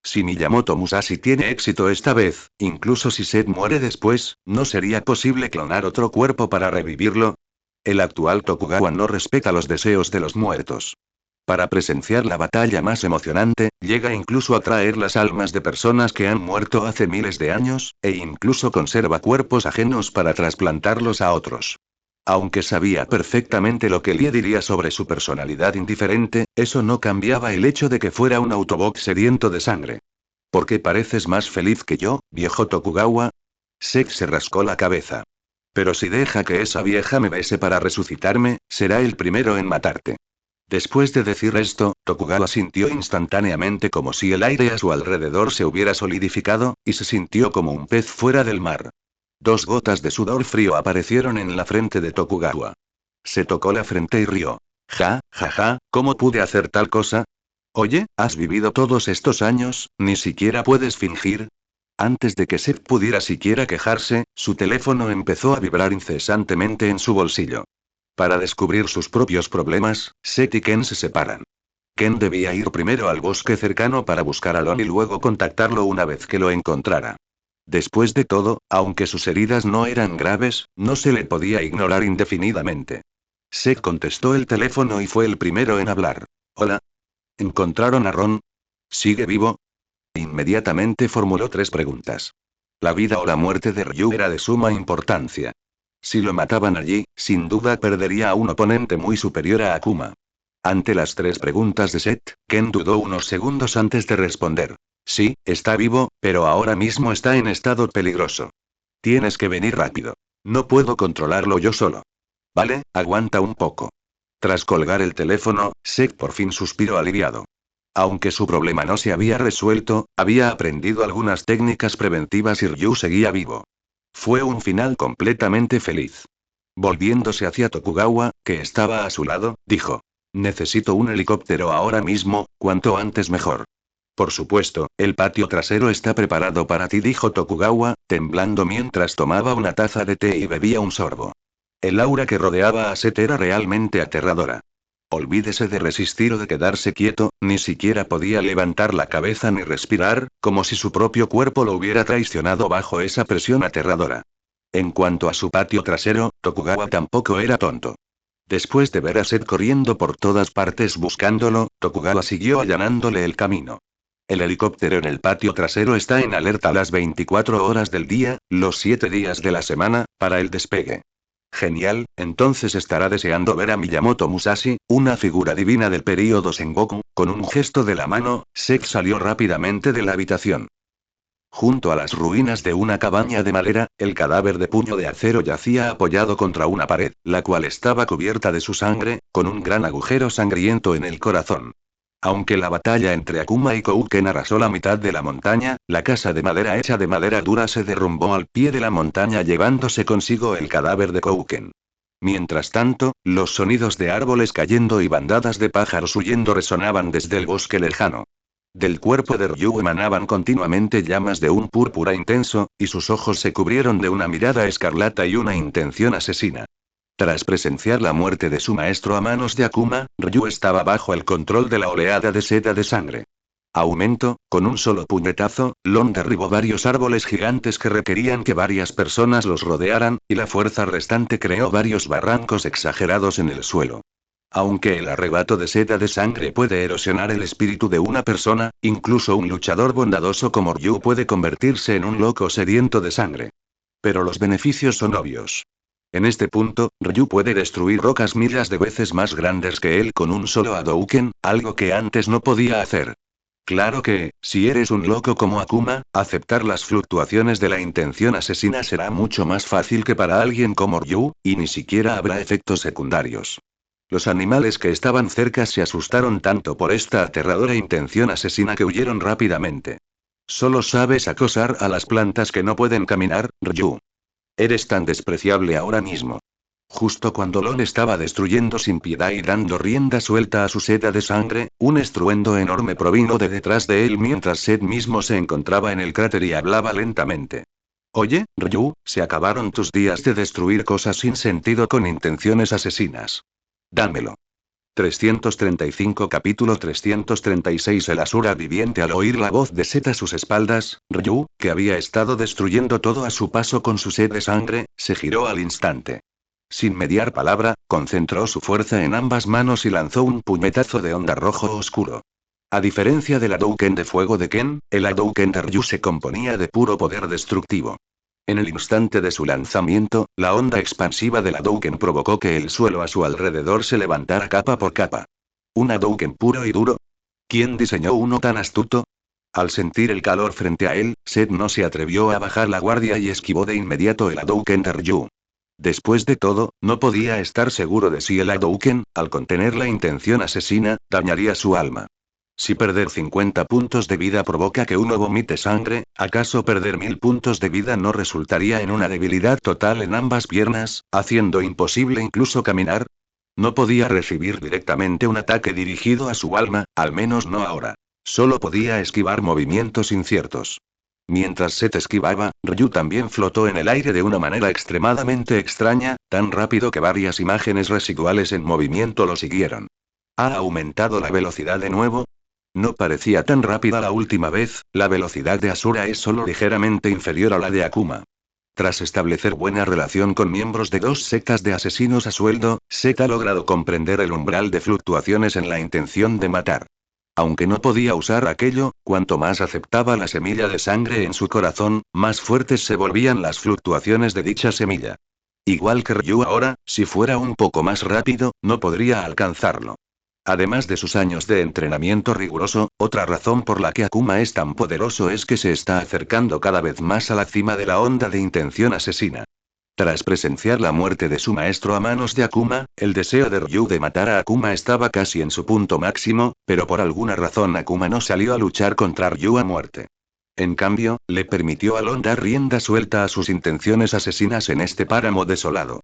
Si Miyamoto Musashi tiene éxito esta vez, incluso si Seth muere después, ¿no sería posible clonar otro cuerpo para revivirlo? El actual Tokugawa no respeta los deseos de los muertos. Para presenciar la batalla más emocionante, llega incluso a traer las almas de personas que han muerto hace miles de años, e incluso conserva cuerpos ajenos para trasplantarlos a otros. Aunque sabía perfectamente lo que Lie diría sobre su personalidad indiferente, eso no cambiaba el hecho de que fuera un Autobot sediento de sangre. ¿Por qué pareces más feliz que yo, viejo Tokugawa? Sek se rascó la cabeza. Pero si deja que esa vieja me bese para resucitarme, será el primero en matarte. Después de decir esto, Tokugawa sintió instantáneamente como si el aire a su alrededor se hubiera solidificado, y se sintió como un pez fuera del mar. 2 gotas de sudor frío aparecieron en la frente de Tokugawa. Se tocó la frente y rió. Ja, ja, ja, ¿cómo pude hacer tal cosa? Oye, ¿has vivido todos estos años, ni siquiera puedes fingir? Antes de que Seth pudiera siquiera quejarse, su teléfono empezó a vibrar incesantemente en su bolsillo. Para descubrir sus propios problemas, Seth y Ken se separan. Ken debía ir primero al bosque cercano para buscar a Lon y luego contactarlo una vez que lo encontrara. Después de todo, aunque sus heridas no eran graves, no se le podía ignorar indefinidamente. Seth contestó el teléfono y fue el primero en hablar. Hola. ¿Encontraron a Ron? ¿Sigue vivo? Inmediatamente formuló 3 preguntas. La vida o la muerte de Ryu era de suma importancia. Si lo mataban allí, sin duda perdería a un oponente muy superior a Akuma. Ante las 3 preguntas de Seth, Ken dudó unos segundos antes de responder. Sí, está vivo, pero ahora mismo está en estado peligroso. Tienes que venir rápido. No puedo controlarlo yo solo. Vale, aguanta un poco. Tras colgar el teléfono, Seth por fin suspiró aliviado. Aunque su problema no se había resuelto, había aprendido algunas técnicas preventivas y Ryu seguía vivo. Fue un final completamente feliz. Volviéndose hacia Tokugawa, que estaba a su lado, dijo. Necesito un helicóptero ahora mismo, cuanto antes mejor. Por supuesto, el patio trasero está preparado para ti, dijo Tokugawa, temblando mientras tomaba una taza de té y bebía un sorbo. El aura que rodeaba a Seth era realmente aterradora. Olvídese de resistir o de quedarse quieto, ni siquiera podía levantar la cabeza ni respirar, como si su propio cuerpo lo hubiera traicionado bajo esa presión aterradora. En cuanto a su patio trasero, Tokugawa tampoco era tonto. Después de ver a Seth corriendo por todas partes buscándolo, Tokugawa siguió allanándole el camino. El helicóptero en el patio trasero está en alerta las 24 horas del día, los 7 días de la semana, para el despegue. Genial, entonces estará deseando ver a Miyamoto Musashi, una figura divina del período Sengoku. Con un gesto de la mano, Seth salió rápidamente de la habitación. Junto a las ruinas de una cabaña de madera, el cadáver de Puño de Acero yacía apoyado contra una pared, la cual estaba cubierta de su sangre, con un gran agujero sangriento en el corazón. Aunque la batalla entre Akuma y Kouken arrasó la mitad de la montaña, la casa de madera hecha de madera dura se derrumbó al pie de la montaña llevándose consigo el cadáver de Kouken. Mientras tanto, los sonidos de árboles cayendo y bandadas de pájaros huyendo resonaban desde el bosque lejano. Del cuerpo de Ryu emanaban continuamente llamas de un púrpura intenso, y sus ojos se cubrieron de una mirada escarlata y una intención asesina. Tras presenciar la muerte de su maestro a manos de Akuma, Ryu estaba bajo el control de la oleada de seda de sangre. Aumento, con un solo puñetazo, Lon derribó varios árboles gigantes que requerían que varias personas los rodearan, y la fuerza restante creó varios barrancos exagerados en el suelo. Aunque el arrebato de seda de sangre puede erosionar el espíritu de una persona, incluso un luchador bondadoso como Ryu puede convertirse en un loco sediento de sangre. Pero los beneficios son obvios. En este punto, Ryu puede destruir rocas miles de veces más grandes que él con un solo Hadouken, algo que antes no podía hacer. Claro que, si eres un loco como Akuma, aceptar las fluctuaciones de la intención asesina será mucho más fácil que para alguien como Ryu, y ni siquiera habrá efectos secundarios. Los animales que estaban cerca se asustaron tanto por esta aterradora intención asesina que huyeron rápidamente. Solo sabes acosar a las plantas que no pueden caminar, Ryu. Eres tan despreciable ahora mismo. Justo cuando Lon estaba destruyendo sin piedad y dando rienda suelta a su seda de sangre, un estruendo enorme provino de detrás de él mientras Seth mismo se encontraba en el cráter y hablaba lentamente. Oye, Ryu, se acabaron tus días de destruir cosas sin sentido con intenciones asesinas. Dámelo. 335 Capítulo 336 El Asura viviente. Al oír la voz de Set a sus espaldas, Ryu, que había estado destruyendo todo a su paso con su sed de sangre, se giró al instante. Sin mediar palabra, concentró su fuerza en ambas manos y lanzó un puñetazo de onda rojo oscuro. A diferencia del Hadouken de fuego de Ken, el Hadouken de Ryu se componía de puro poder destructivo. En el instante de su lanzamiento, la onda expansiva del Hadouken provocó que el suelo a su alrededor se levantara capa por capa. ¿Un Hadouken puro y duro? ¿Quién diseñó uno tan astuto? Al sentir el calor frente a él, Seth no se atrevió a bajar la guardia y esquivó de inmediato el Hadouken de Ryu. Después de todo, no podía estar seguro de si el Hadouken, al contener la intención asesina, dañaría su alma. Si perder 50 puntos de vida provoca que uno vomite sangre, ¿acaso perder 1000 puntos de vida no resultaría en una debilidad total en ambas piernas, haciendo imposible incluso caminar? No podía recibir directamente un ataque dirigido a su alma, al menos no ahora. Solo podía esquivar movimientos inciertos. Mientras Seth esquivaba, Ryu también flotó en el aire de una manera extremadamente extraña, tan rápido que varias imágenes residuales en movimiento lo siguieron. ¿Ha aumentado la velocidad de nuevo? No parecía tan rápida la última vez, la velocidad de Asura es solo ligeramente inferior a la de Akuma. Tras establecer buena relación con miembros de dos sectas de asesinos a sueldo, Seth ha logrado comprender el umbral de fluctuaciones en la intención de matar. Aunque no podía usar aquello, cuanto más aceptaba la semilla de sangre en su corazón, más fuertes se volvían las fluctuaciones de dicha semilla. Igual que Ryu ahora, si fuera un poco más rápido, no podría alcanzarlo. Además de sus años de entrenamiento riguroso, otra razón por la que Akuma es tan poderoso es que se está acercando cada vez más a la cima de la onda de intención asesina. Tras presenciar la muerte de su maestro a manos de Akuma, el deseo de Ryu de matar a Akuma estaba casi en su punto máximo, pero por alguna razón Akuma no salió a luchar contra Ryu a muerte. En cambio, le permitió a Lon dar rienda suelta a sus intenciones asesinas en este páramo desolado.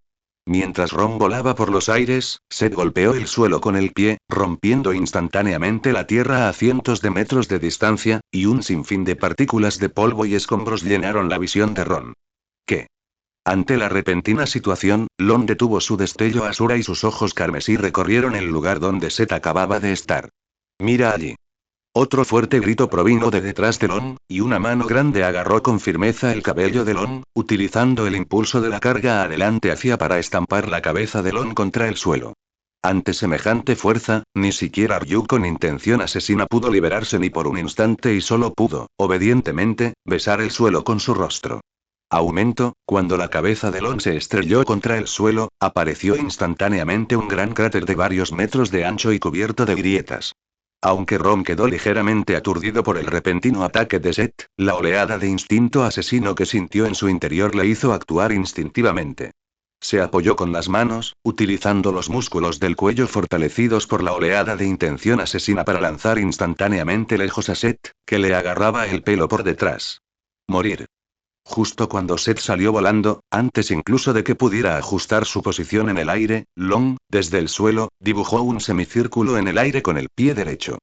Mientras Ron volaba por los aires, Seth golpeó el suelo con el pie, rompiendo instantáneamente la tierra a cientos de metros de distancia, y un sinfín de partículas de polvo y escombros llenaron la visión de Ron. ¿Qué? Ante la repentina situación, Lon detuvo su destello Asura y sus ojos carmesí recorrieron el lugar donde Seth acababa de estar. Mira allí. Otro fuerte grito provino de detrás de Lon, y una mano grande agarró con firmeza el cabello de Lon, utilizando el impulso de la carga adelante hacia para estampar la cabeza de Lon contra el suelo. Ante semejante fuerza, ni siquiera Ryu con intención asesina pudo liberarse ni por un instante y solo pudo, obedientemente, besar el suelo con su rostro. Aumento, cuando la cabeza de Lon se estrelló contra el suelo, apareció instantáneamente un gran cráter de varios metros de ancho y cubierto de grietas. Aunque Ron quedó ligeramente aturdido por el repentino ataque de Seth, la oleada de instinto asesino que sintió en su interior le hizo actuar instintivamente. Se apoyó con las manos, utilizando los músculos del cuello fortalecidos por la oleada de intención asesina para lanzar instantáneamente lejos a Seth, que le agarraba el pelo por detrás. Morir. Justo cuando Seth salió volando, antes incluso de que pudiera ajustar su posición en el aire, Long, desde el suelo, dibujó un semicírculo en el aire con el pie derecho.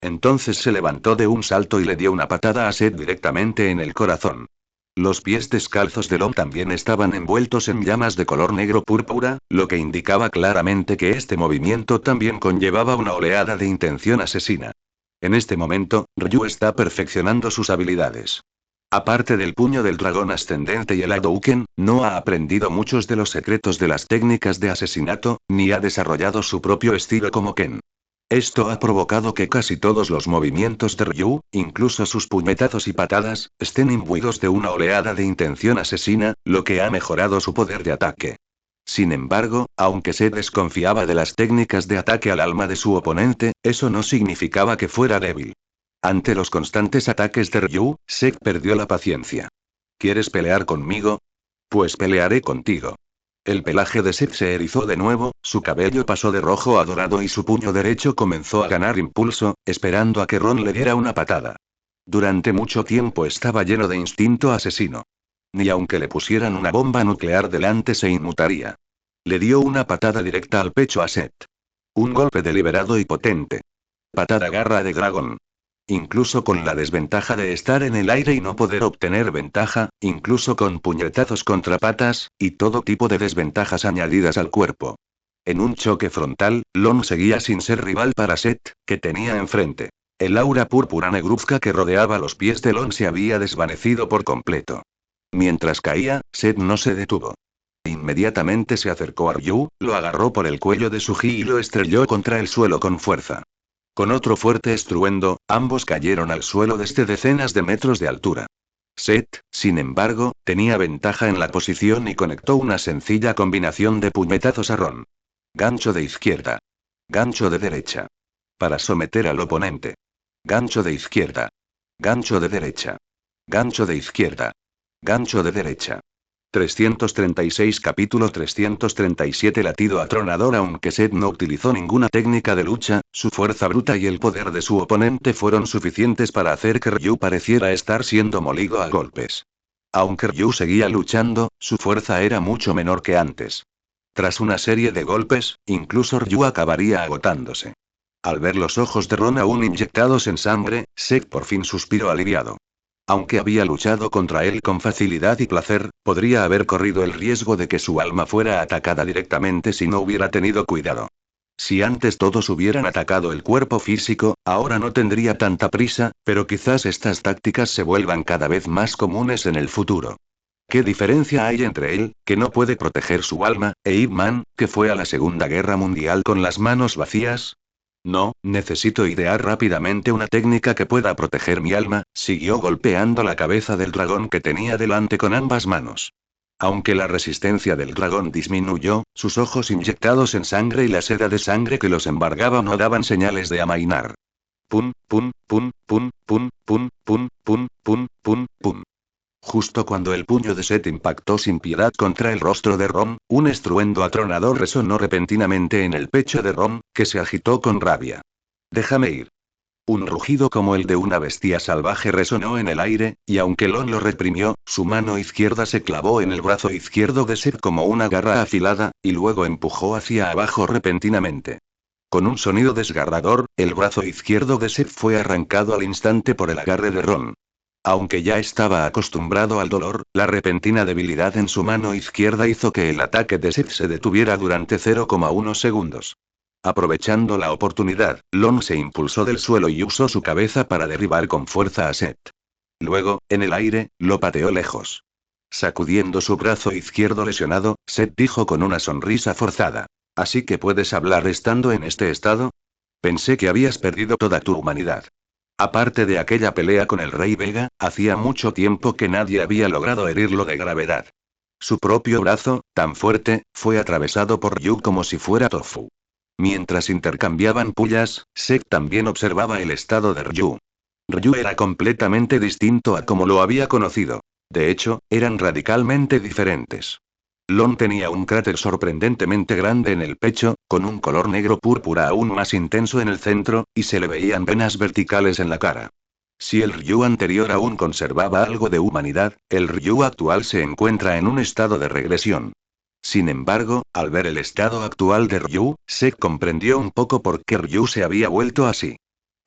Entonces se levantó de un salto y le dio una patada a Seth directamente en el corazón. Los pies descalzos de Long también estaban envueltos en llamas de color negro púrpura, lo que indicaba claramente que este movimiento también conllevaba una oleada de intención asesina. En este momento, Ryu está perfeccionando sus habilidades. Aparte del puño del dragón ascendente y el Hadouken, no ha aprendido muchos de los secretos de las técnicas de asesinato, ni ha desarrollado su propio estilo como Ken. Esto ha provocado que casi todos los movimientos de Ryu, incluso sus puñetazos y patadas, estén imbuidos de una oleada de intención asesina, lo que ha mejorado su poder de ataque. Sin embargo, aunque se desconfiaba de las técnicas de ataque al alma de su oponente, eso no significaba que fuera débil. Ante los constantes ataques de Ryu, Seth perdió la paciencia. ¿Quieres pelear conmigo? Pues pelearé contigo. El pelaje de Seth se erizó de nuevo, su cabello pasó de rojo a dorado y su puño derecho comenzó a ganar impulso, esperando a que Ron le diera una patada. Durante mucho tiempo estaba lleno de instinto asesino. Ni aunque le pusieran una bomba nuclear delante se inmutaría. Le dio una patada directa al pecho a Seth. Un golpe deliberado y potente. Patada garra de dragón. Incluso con la desventaja de estar en el aire y no poder obtener ventaja, incluso con puñetazos contra patas, y todo tipo de desventajas añadidas al cuerpo. En un choque frontal, Lon seguía sin ser rival para Seth, que tenía enfrente. El aura púrpura negruzca que rodeaba los pies de Lon se había desvanecido por completo. Mientras caía, Seth no se detuvo. Inmediatamente se acercó a Ryu, lo agarró por el cuello de su gi y lo estrelló contra el suelo con fuerza. Con otro fuerte estruendo, ambos cayeron al suelo desde decenas de metros de altura. Seth, sin embargo, tenía ventaja en la posición y conectó una sencilla combinación de puñetazos a Ron. Gancho de izquierda. Gancho de derecha. Para someter al oponente. Gancho de izquierda. Gancho de derecha. Gancho de izquierda. Gancho de derecha. 336 Capítulo 337 Latido atronador. Aunque Seth no utilizó ninguna técnica de lucha, su fuerza bruta y el poder de su oponente fueron suficientes para hacer que Ryu pareciera estar siendo molido a golpes. Aunque Ryu seguía luchando, su fuerza era mucho menor que antes. Tras una serie de golpes, incluso Ryu acabaría agotándose. Al ver los ojos de Ron aún inyectados en sangre, Seth por fin suspiró aliviado. Aunque había luchado contra él con facilidad y placer, podría haber corrido el riesgo de que su alma fuera atacada directamente si no hubiera tenido cuidado. Si antes todos hubieran atacado el cuerpo físico, ahora no tendría tanta prisa, pero quizás estas tácticas se vuelvan cada vez más comunes en el futuro. ¿Qué diferencia hay entre él, que no puede proteger su alma, e Ip Man, que fue a la Segunda Guerra Mundial con las manos vacías? No, necesito idear rápidamente una técnica que pueda proteger mi alma, siguió golpeando la cabeza del dragón que tenía delante con ambas manos. Aunque la resistencia del dragón disminuyó, sus ojos inyectados en sangre y la seda de sangre que los embargaba no daban señales de amainar. Pum, pum, pum, pum, pum, pum, pum, pum, pum, pum, pum. Justo cuando el puño de Seth impactó sin piedad contra el rostro de Ron, un estruendo atronador resonó repentinamente en el pecho de Ron, que se agitó con rabia. «Déjame ir». Un rugido como el de una bestia salvaje resonó en el aire, y aunque Lon lo reprimió, su mano izquierda se clavó en el brazo izquierdo de Seth como una garra afilada, y luego empujó hacia abajo repentinamente. Con un sonido desgarrador, el brazo izquierdo de Seth fue arrancado al instante por el agarre de Ron. Aunque ya estaba acostumbrado al dolor, la repentina debilidad en su mano izquierda hizo que el ataque de Seth se detuviera durante 0,1 segundos. Aprovechando la oportunidad, Lon se impulsó del suelo y usó su cabeza para derribar con fuerza a Seth. Luego, en el aire, lo pateó lejos. Sacudiendo su brazo izquierdo lesionado, Seth dijo con una sonrisa forzada. ¿Así que puedes hablar estando en este estado? Pensé que habías perdido toda tu humanidad. Aparte de aquella pelea con el Rey Vega, hacía mucho tiempo que nadie había logrado herirlo de gravedad. Su propio brazo, tan fuerte, fue atravesado por Ryu como si fuera tofu. Mientras intercambiaban pullas, Seth también observaba el estado de Ryu. Ryu era completamente distinto a como lo había conocido. De hecho, eran radicalmente diferentes. Lon tenía un cráter sorprendentemente grande en el pecho, con un color negro púrpura aún más intenso en el centro, y se le veían venas verticales en la cara. Si el Ryu anterior aún conservaba algo de humanidad, el Ryu actual se encuentra en un estado de regresión. Sin embargo, al ver el estado actual de Ryu, Seth comprendió un poco por qué Ryu se había vuelto así.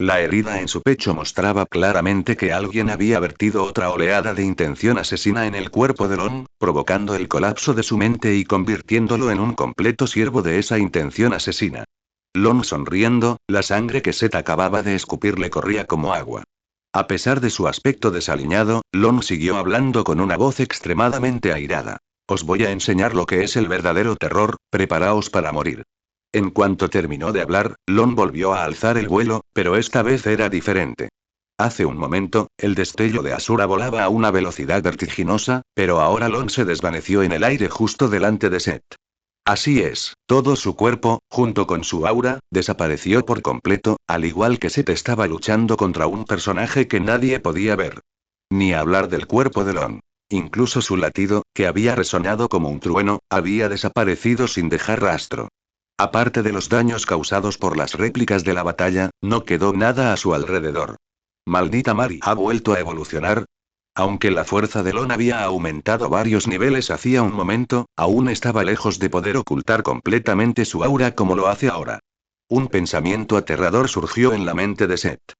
La herida en su pecho mostraba claramente que alguien había vertido otra oleada de intención asesina en el cuerpo de Lon, provocando el colapso de su mente y convirtiéndolo en un completo siervo de esa intención asesina. Lon sonriendo, la sangre que Seth acababa de escupir le corría como agua. A pesar de su aspecto desaliñado, Lon siguió hablando con una voz extremadamente airada. Os voy a enseñar lo que es el verdadero terror, preparaos para morir. En cuanto terminó de hablar, Lon volvió a alzar el vuelo, pero esta vez era diferente. Hace un momento, el destello de Asura volaba a una velocidad vertiginosa, pero ahora Lon se desvaneció en el aire justo delante de Seth. Así es, todo su cuerpo, junto con su aura, desapareció por completo, al igual que Seth estaba luchando contra un personaje que nadie podía ver. Ni hablar del cuerpo de Lon. Incluso su latido, que había resonado como un trueno, había desaparecido sin dejar rastro. Aparte de los daños causados por las réplicas de la batalla, no quedó nada a su alrededor. ¿Maldita Mari ha vuelto a evolucionar? Aunque la fuerza de Lon había aumentado varios niveles hacía un momento, aún estaba lejos de poder ocultar completamente su aura como lo hace ahora. Un pensamiento aterrador surgió en la mente de Seth.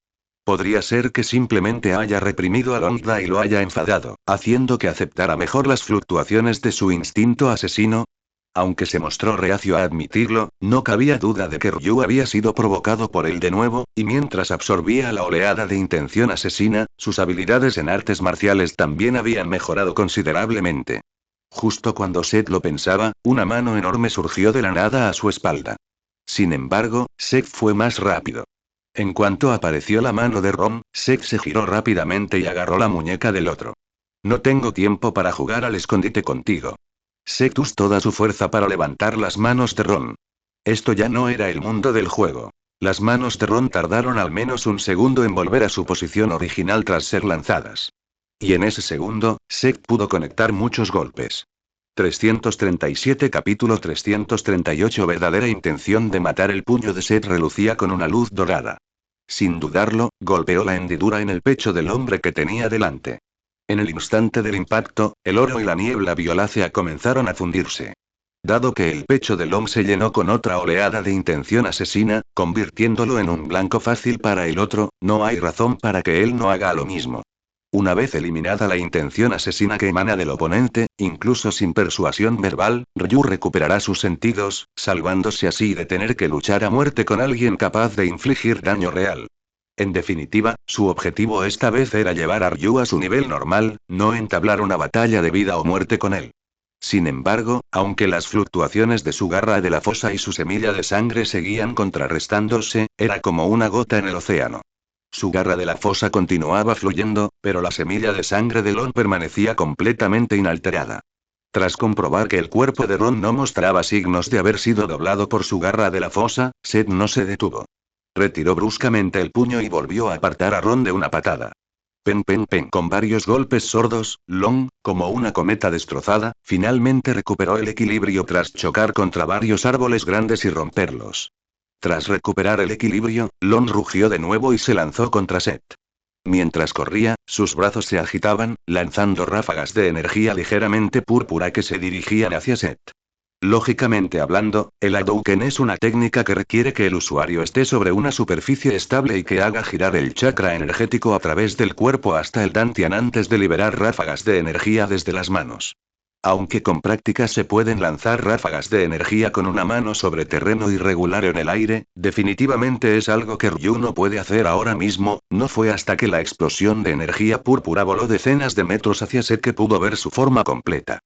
Podría ser que simplemente haya reprimido a Longda y lo haya enfadado, haciendo que aceptara mejor las fluctuaciones de su instinto asesino. Aunque se mostró reacio a admitirlo, no cabía duda de que Ryu había sido provocado por él de nuevo, y mientras absorbía la oleada de intención asesina, sus habilidades en artes marciales también habían mejorado considerablemente. Justo cuando Seth lo pensaba, una mano enorme surgió de la nada a su espalda. Sin embargo, Seth fue más rápido. En cuanto apareció la mano de Ron, Seth se giró rápidamente y agarró la muñeca del otro. No tengo tiempo para jugar al escondite contigo. Seth usó toda su fuerza para levantar las manos de Ron. Esto ya no era el mundo del juego. Las manos de Ron tardaron al menos un segundo en volver a su posición original tras ser lanzadas. Y en ese segundo, Seth pudo conectar muchos golpes. 337 Capítulo 338 Verdadera intención de matar. El puño de Seth relucía con una luz dorada. Sin dudarlo, golpeó la hendidura en el pecho del hombre que tenía delante. En el instante del impacto, el oro y la niebla violácea comenzaron a fundirse. Dado que el pecho del hombre se llenó con otra oleada de intención asesina, convirtiéndolo en un blanco fácil para el otro, no hay razón para que él no haga lo mismo. Una vez eliminada la intención asesina que emana del oponente, incluso sin persuasión verbal, Ryu recuperará sus sentidos, salvándose así de tener que luchar a muerte con alguien capaz de infligir daño real. En definitiva, su objetivo esta vez era llevar a Ryu a su nivel normal, no entablar una batalla de vida o muerte con él. Sin embargo, aunque las fluctuaciones de su garra de la fosa y su semilla de sangre seguían contrarrestándose, era como una gota en el océano. Su garra de la fosa continuaba fluyendo, pero la semilla de sangre de Lon permanecía completamente inalterada. Tras comprobar que el cuerpo de Ron no mostraba signos de haber sido doblado por su garra de la fosa, Seth no se detuvo. Retiró bruscamente el puño y volvió a apartar a Ron de una patada. Pen pen pen. Con varios golpes sordos, Long, como una cometa destrozada, finalmente recuperó el equilibrio tras chocar contra varios árboles grandes y romperlos. Tras recuperar el equilibrio, Lon rugió de nuevo y se lanzó contra Seth. Mientras corría, sus brazos se agitaban, lanzando ráfagas de energía ligeramente púrpura que se dirigían hacia Seth. Lógicamente hablando, el Hadouken es una técnica que requiere que el usuario esté sobre una superficie estable y que haga girar el chakra energético a través del cuerpo hasta el dantian antes de liberar ráfagas de energía desde las manos. Aunque con práctica se pueden lanzar ráfagas de energía con una mano sobre terreno irregular en el aire, definitivamente es algo que Ryu no puede hacer ahora mismo. No fue hasta que la explosión de energía púrpura voló decenas de metros hacia Seth que pudo ver su forma completa.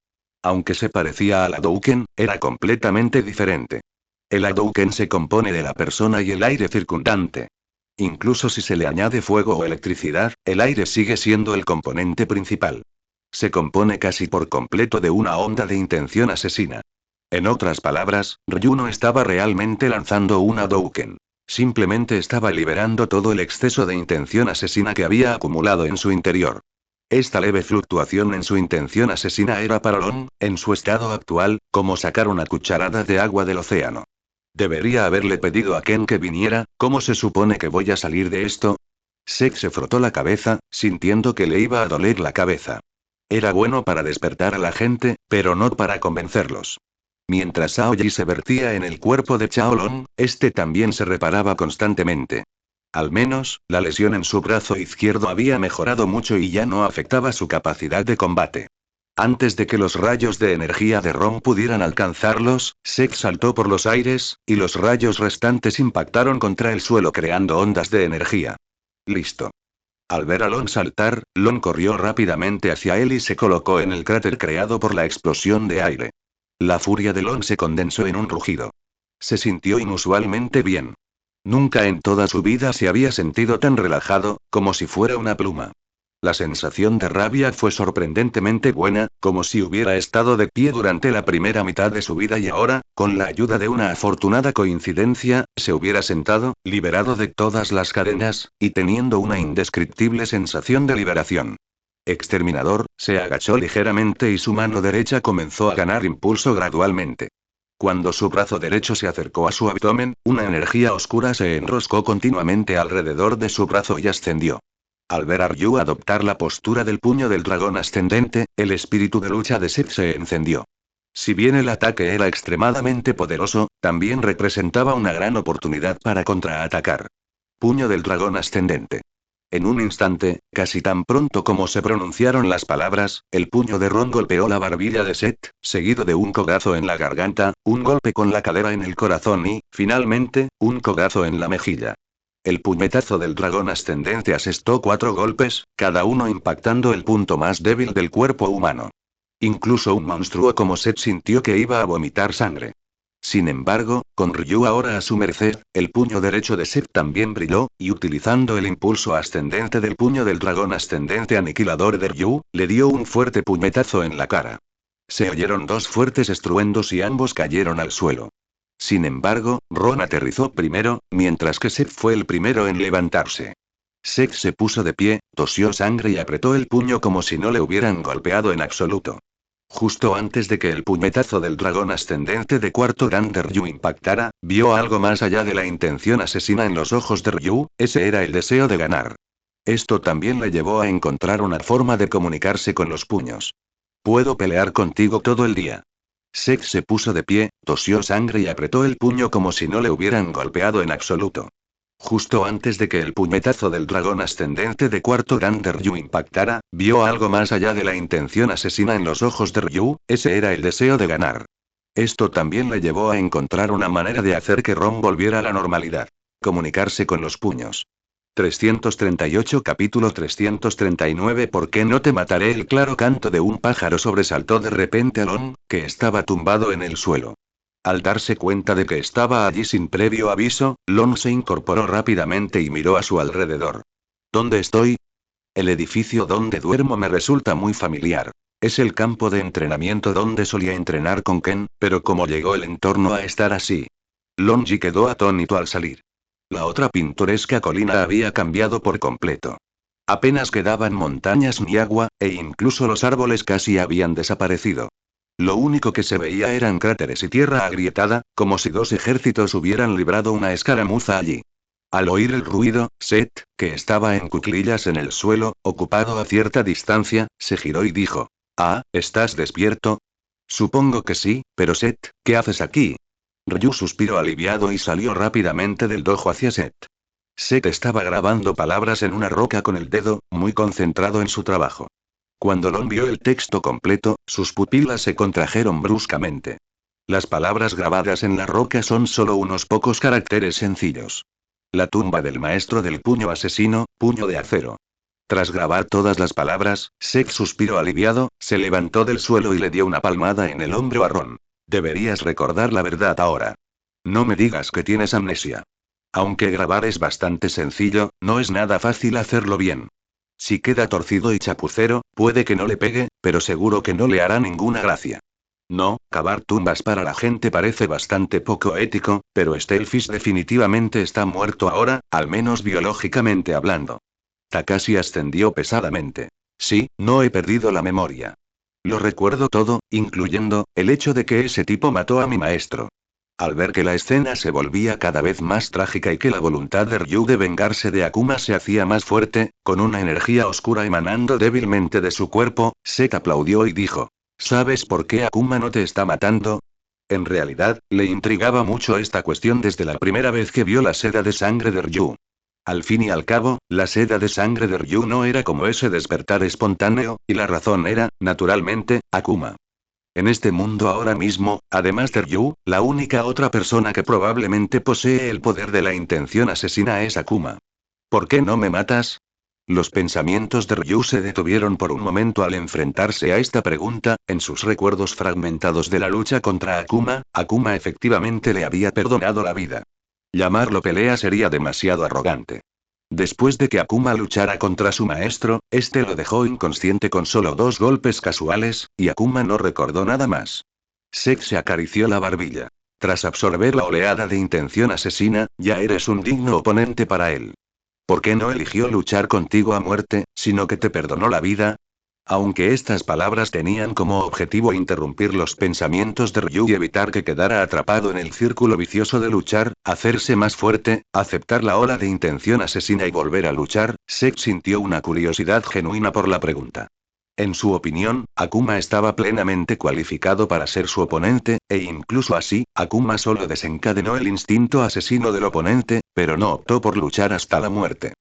Aunque se parecía al Hadouken, era completamente diferente. El Hadouken se compone de la persona y el aire circundante. Incluso si se le añade fuego o electricidad, el aire sigue siendo el componente principal. Se compone casi por completo de una onda de intención asesina. En otras palabras, Ryu no estaba realmente lanzando un Hadouken. Simplemente estaba liberando todo el exceso de intención asesina que había acumulado en su interior. Esta leve fluctuación en su intención asesina era para Lon, en su estado actual, como sacar una cucharada de agua del océano. Debería haberle pedido a Ken que viniera. ¿Cómo se supone que voy a salir de esto? Seth se frotó la cabeza, sintiendo que le iba a doler la cabeza. Era bueno para despertar a la gente, pero no para convencerlos. Mientras Aoyi se vertía en el cuerpo de Chaolon, este también se reparaba constantemente. Al menos, la lesión en su brazo izquierdo había mejorado mucho y ya no afectaba su capacidad de combate. Antes de que los rayos de energía de Ron pudieran alcanzarlos, Seth saltó por los aires, y los rayos restantes impactaron contra el suelo creando ondas de energía. Listo. Al ver a Lon saltar, Lon corrió rápidamente hacia él y se colocó en el cráter creado por la explosión de aire. La furia de Lon se condensó en un rugido. Se sintió inusualmente bien. Nunca en toda su vida se había sentido tan relajado, como si fuera una pluma. La sensación de rabia fue sorprendentemente buena, como si hubiera estado de pie durante la primera mitad de su vida y ahora, con la ayuda de una afortunada coincidencia, se hubiera sentado, liberado de todas las cadenas, y teniendo una indescriptible sensación de liberación. Exterminador, se agachó ligeramente y su mano derecha comenzó a ganar impulso gradualmente. Cuando su brazo derecho se acercó a su abdomen, una energía oscura se enroscó continuamente alrededor de su brazo y ascendió. Al ver a Ryu adoptar la postura del puño del dragón ascendente, el espíritu de lucha de Seth se encendió. Si bien el ataque era extremadamente poderoso, también representaba una gran oportunidad para contraatacar. Puño del dragón ascendente. En un instante, casi tan pronto como se pronunciaron las palabras, el puño de Ron golpeó la barbilla de Seth, seguido de un codazo en la garganta, un golpe con la cadera en el corazón y, finalmente, un codazo en la mejilla. El puñetazo del dragón ascendente asestó 4 golpes, cada uno impactando el punto más débil del cuerpo humano. Incluso un monstruo como Seth sintió que iba a vomitar sangre. Sin embargo, con Ryu ahora a su merced, el puño derecho de Seth también brilló, y utilizando el impulso ascendente del puño del dragón ascendente aniquilador de Ryu, le dio un fuerte puñetazo en la cara. Se oyeron 2 fuertes estruendos y ambos cayeron al suelo. Sin embargo, Ron aterrizó primero, mientras que Seth fue el primero en levantarse. Seth se puso de pie, tosió sangre y apretó el puño como si no le hubieran golpeado en absoluto. Justo antes de que el puñetazo del dragón ascendente de cuarto dan de Ryu impactara, vio algo más allá de la intención asesina en los ojos de Ryu, ese era el deseo de ganar. Esto también le llevó a encontrar una forma de comunicarse con los puños. Puedo pelear contigo todo el día. Seth se puso de pie, tosió sangre y apretó el puño como si no le hubieran golpeado en absoluto. Justo antes de que el puñetazo del dragón ascendente de cuarto dan de Ryu impactara, vio algo más allá de la intención asesina en los ojos de Ryu, ese era el deseo de ganar. Esto también le llevó a encontrar una manera de hacer que Ron volviera a la normalidad. Comunicarse con los puños. 338 Capítulo 339 ¿Por qué no te mataré? El claro canto de un pájaro sobresaltó de repente a Lon, que estaba tumbado en el suelo. Al darse cuenta de que estaba allí sin previo aviso, Lon se incorporó rápidamente y miró a su alrededor. ¿Dónde estoy? El edificio donde duermo me resulta muy familiar. Es el campo de entrenamiento donde solía entrenar con Ken, pero ¿cómo llegó el entorno a estar así? Lonji quedó atónito al salir. La otra pintoresca colina había cambiado por completo. Apenas quedaban montañas ni agua, e incluso los árboles casi habían desaparecido. Lo único que se veía eran cráteres y tierra agrietada, como si 2 ejércitos hubieran librado una escaramuza allí. Al oír el ruido, Seth, que estaba en cuclillas en el suelo, ocupado a cierta distancia, se giró y dijo: «Ah, ¿estás despierto?» «Supongo que sí, pero Seth, ¿qué haces aquí?» Ryu suspiró aliviado y salió rápidamente del dojo hacia Seth. Seth estaba grabando palabras en una roca con el dedo, muy concentrado en su trabajo. Cuando Lon vio el texto completo, sus pupilas se contrajeron bruscamente. Las palabras grabadas en la roca son solo unos pocos caracteres sencillos. La tumba del maestro del puño asesino, puño de acero. Tras grabar todas las palabras, Seth suspiró aliviado, se levantó del suelo y le dio una palmada en el hombro a Ron. Deberías recordar la verdad ahora. No me digas que tienes amnesia. Aunque grabar es bastante sencillo, no es nada fácil hacerlo bien. Si queda torcido y chapucero, puede que no le pegue, pero seguro que no le hará ninguna gracia. No, cavar tumbas para la gente parece bastante poco ético, pero Stelfish definitivamente está muerto ahora, al menos biológicamente hablando. Takashi ascendió pesadamente. Sí, no he perdido la memoria. Lo recuerdo todo, incluyendo el hecho de que ese tipo mató a mi maestro. Al ver que la escena se volvía cada vez más trágica y que la voluntad de Ryu de vengarse de Akuma se hacía más fuerte, con una energía oscura emanando débilmente de su cuerpo, Seth aplaudió y dijo: ¿Sabes por qué Akuma no te está matando? En realidad, le intrigaba mucho esta cuestión desde la primera vez que vio la seda de sangre de Ryu. Al fin y al cabo, la seda de sangre de Ryu no era como ese despertar espontáneo, y la razón era, naturalmente, Akuma. En este mundo ahora mismo, además de Ryu, la única otra persona que probablemente posee el poder de la intención asesina es Akuma. ¿Por qué no me matas? Los pensamientos de Ryu se detuvieron por un momento al enfrentarse a esta pregunta, en sus recuerdos fragmentados de la lucha contra Akuma, Akuma efectivamente le había perdonado la vida. Llamarlo pelea sería demasiado arrogante. Después de que Akuma luchara contra su maestro, este lo dejó inconsciente con solo 2 golpes casuales, y Akuma no recordó nada más. Seth se acarició la barbilla. Tras absorber la oleada de intención asesina, ya eres un digno oponente para él. ¿Por qué no eligió luchar contigo a muerte, sino que te perdonó la vida? Aunque estas palabras tenían como objetivo interrumpir los pensamientos de Ryu y evitar que quedara atrapado en el círculo vicioso de luchar, hacerse más fuerte, aceptar la ola de intención asesina y volver a luchar, Seth sintió una curiosidad genuina por la pregunta. En su opinión, Akuma estaba plenamente cualificado para ser su oponente, e incluso así, Akuma solo desencadenó el instinto asesino del oponente, pero no optó por luchar hasta la muerte.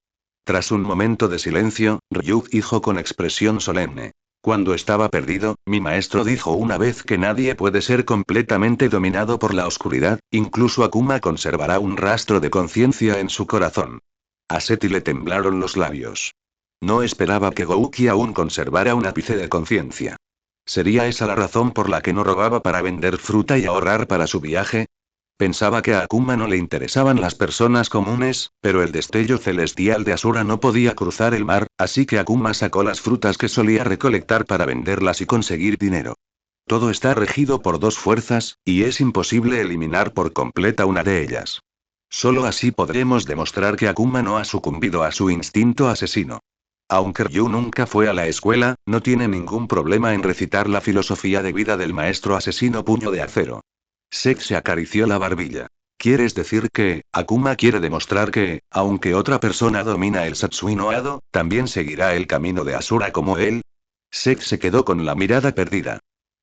Tras un momento de silencio, Ryu dijo con expresión solemne. Cuando estaba perdido, mi maestro dijo una vez que nadie puede ser completamente dominado por la oscuridad, incluso Akuma conservará un rastro de conciencia en su corazón. A Seti le temblaron los labios. No esperaba que Gouki aún conservara un ápice de conciencia. ¿Sería esa la razón por la que no robaba para vender fruta y ahorrar para su viaje? Pensaba que a Akuma no le interesaban las personas comunes, pero el destello celestial de Asura no podía cruzar el mar, así que Akuma sacó las frutas que solía recolectar para venderlas y conseguir dinero. Todo está regido por dos fuerzas, y es imposible eliminar por completa una de ellas. Solo así podremos demostrar que Akuma no ha sucumbido a su instinto asesino. Aunque Ryu nunca fue a la escuela, no tiene ningún problema en recitar la filosofía de vida del maestro asesino Puño de Acero. Seth se acarició la barbilla. ¿Quieres decir que, Akuma quiere demostrar que, aunque otra persona domina el Satsui no Ado, también seguirá el camino de Asura como él? Seth se quedó con la mirada perdida.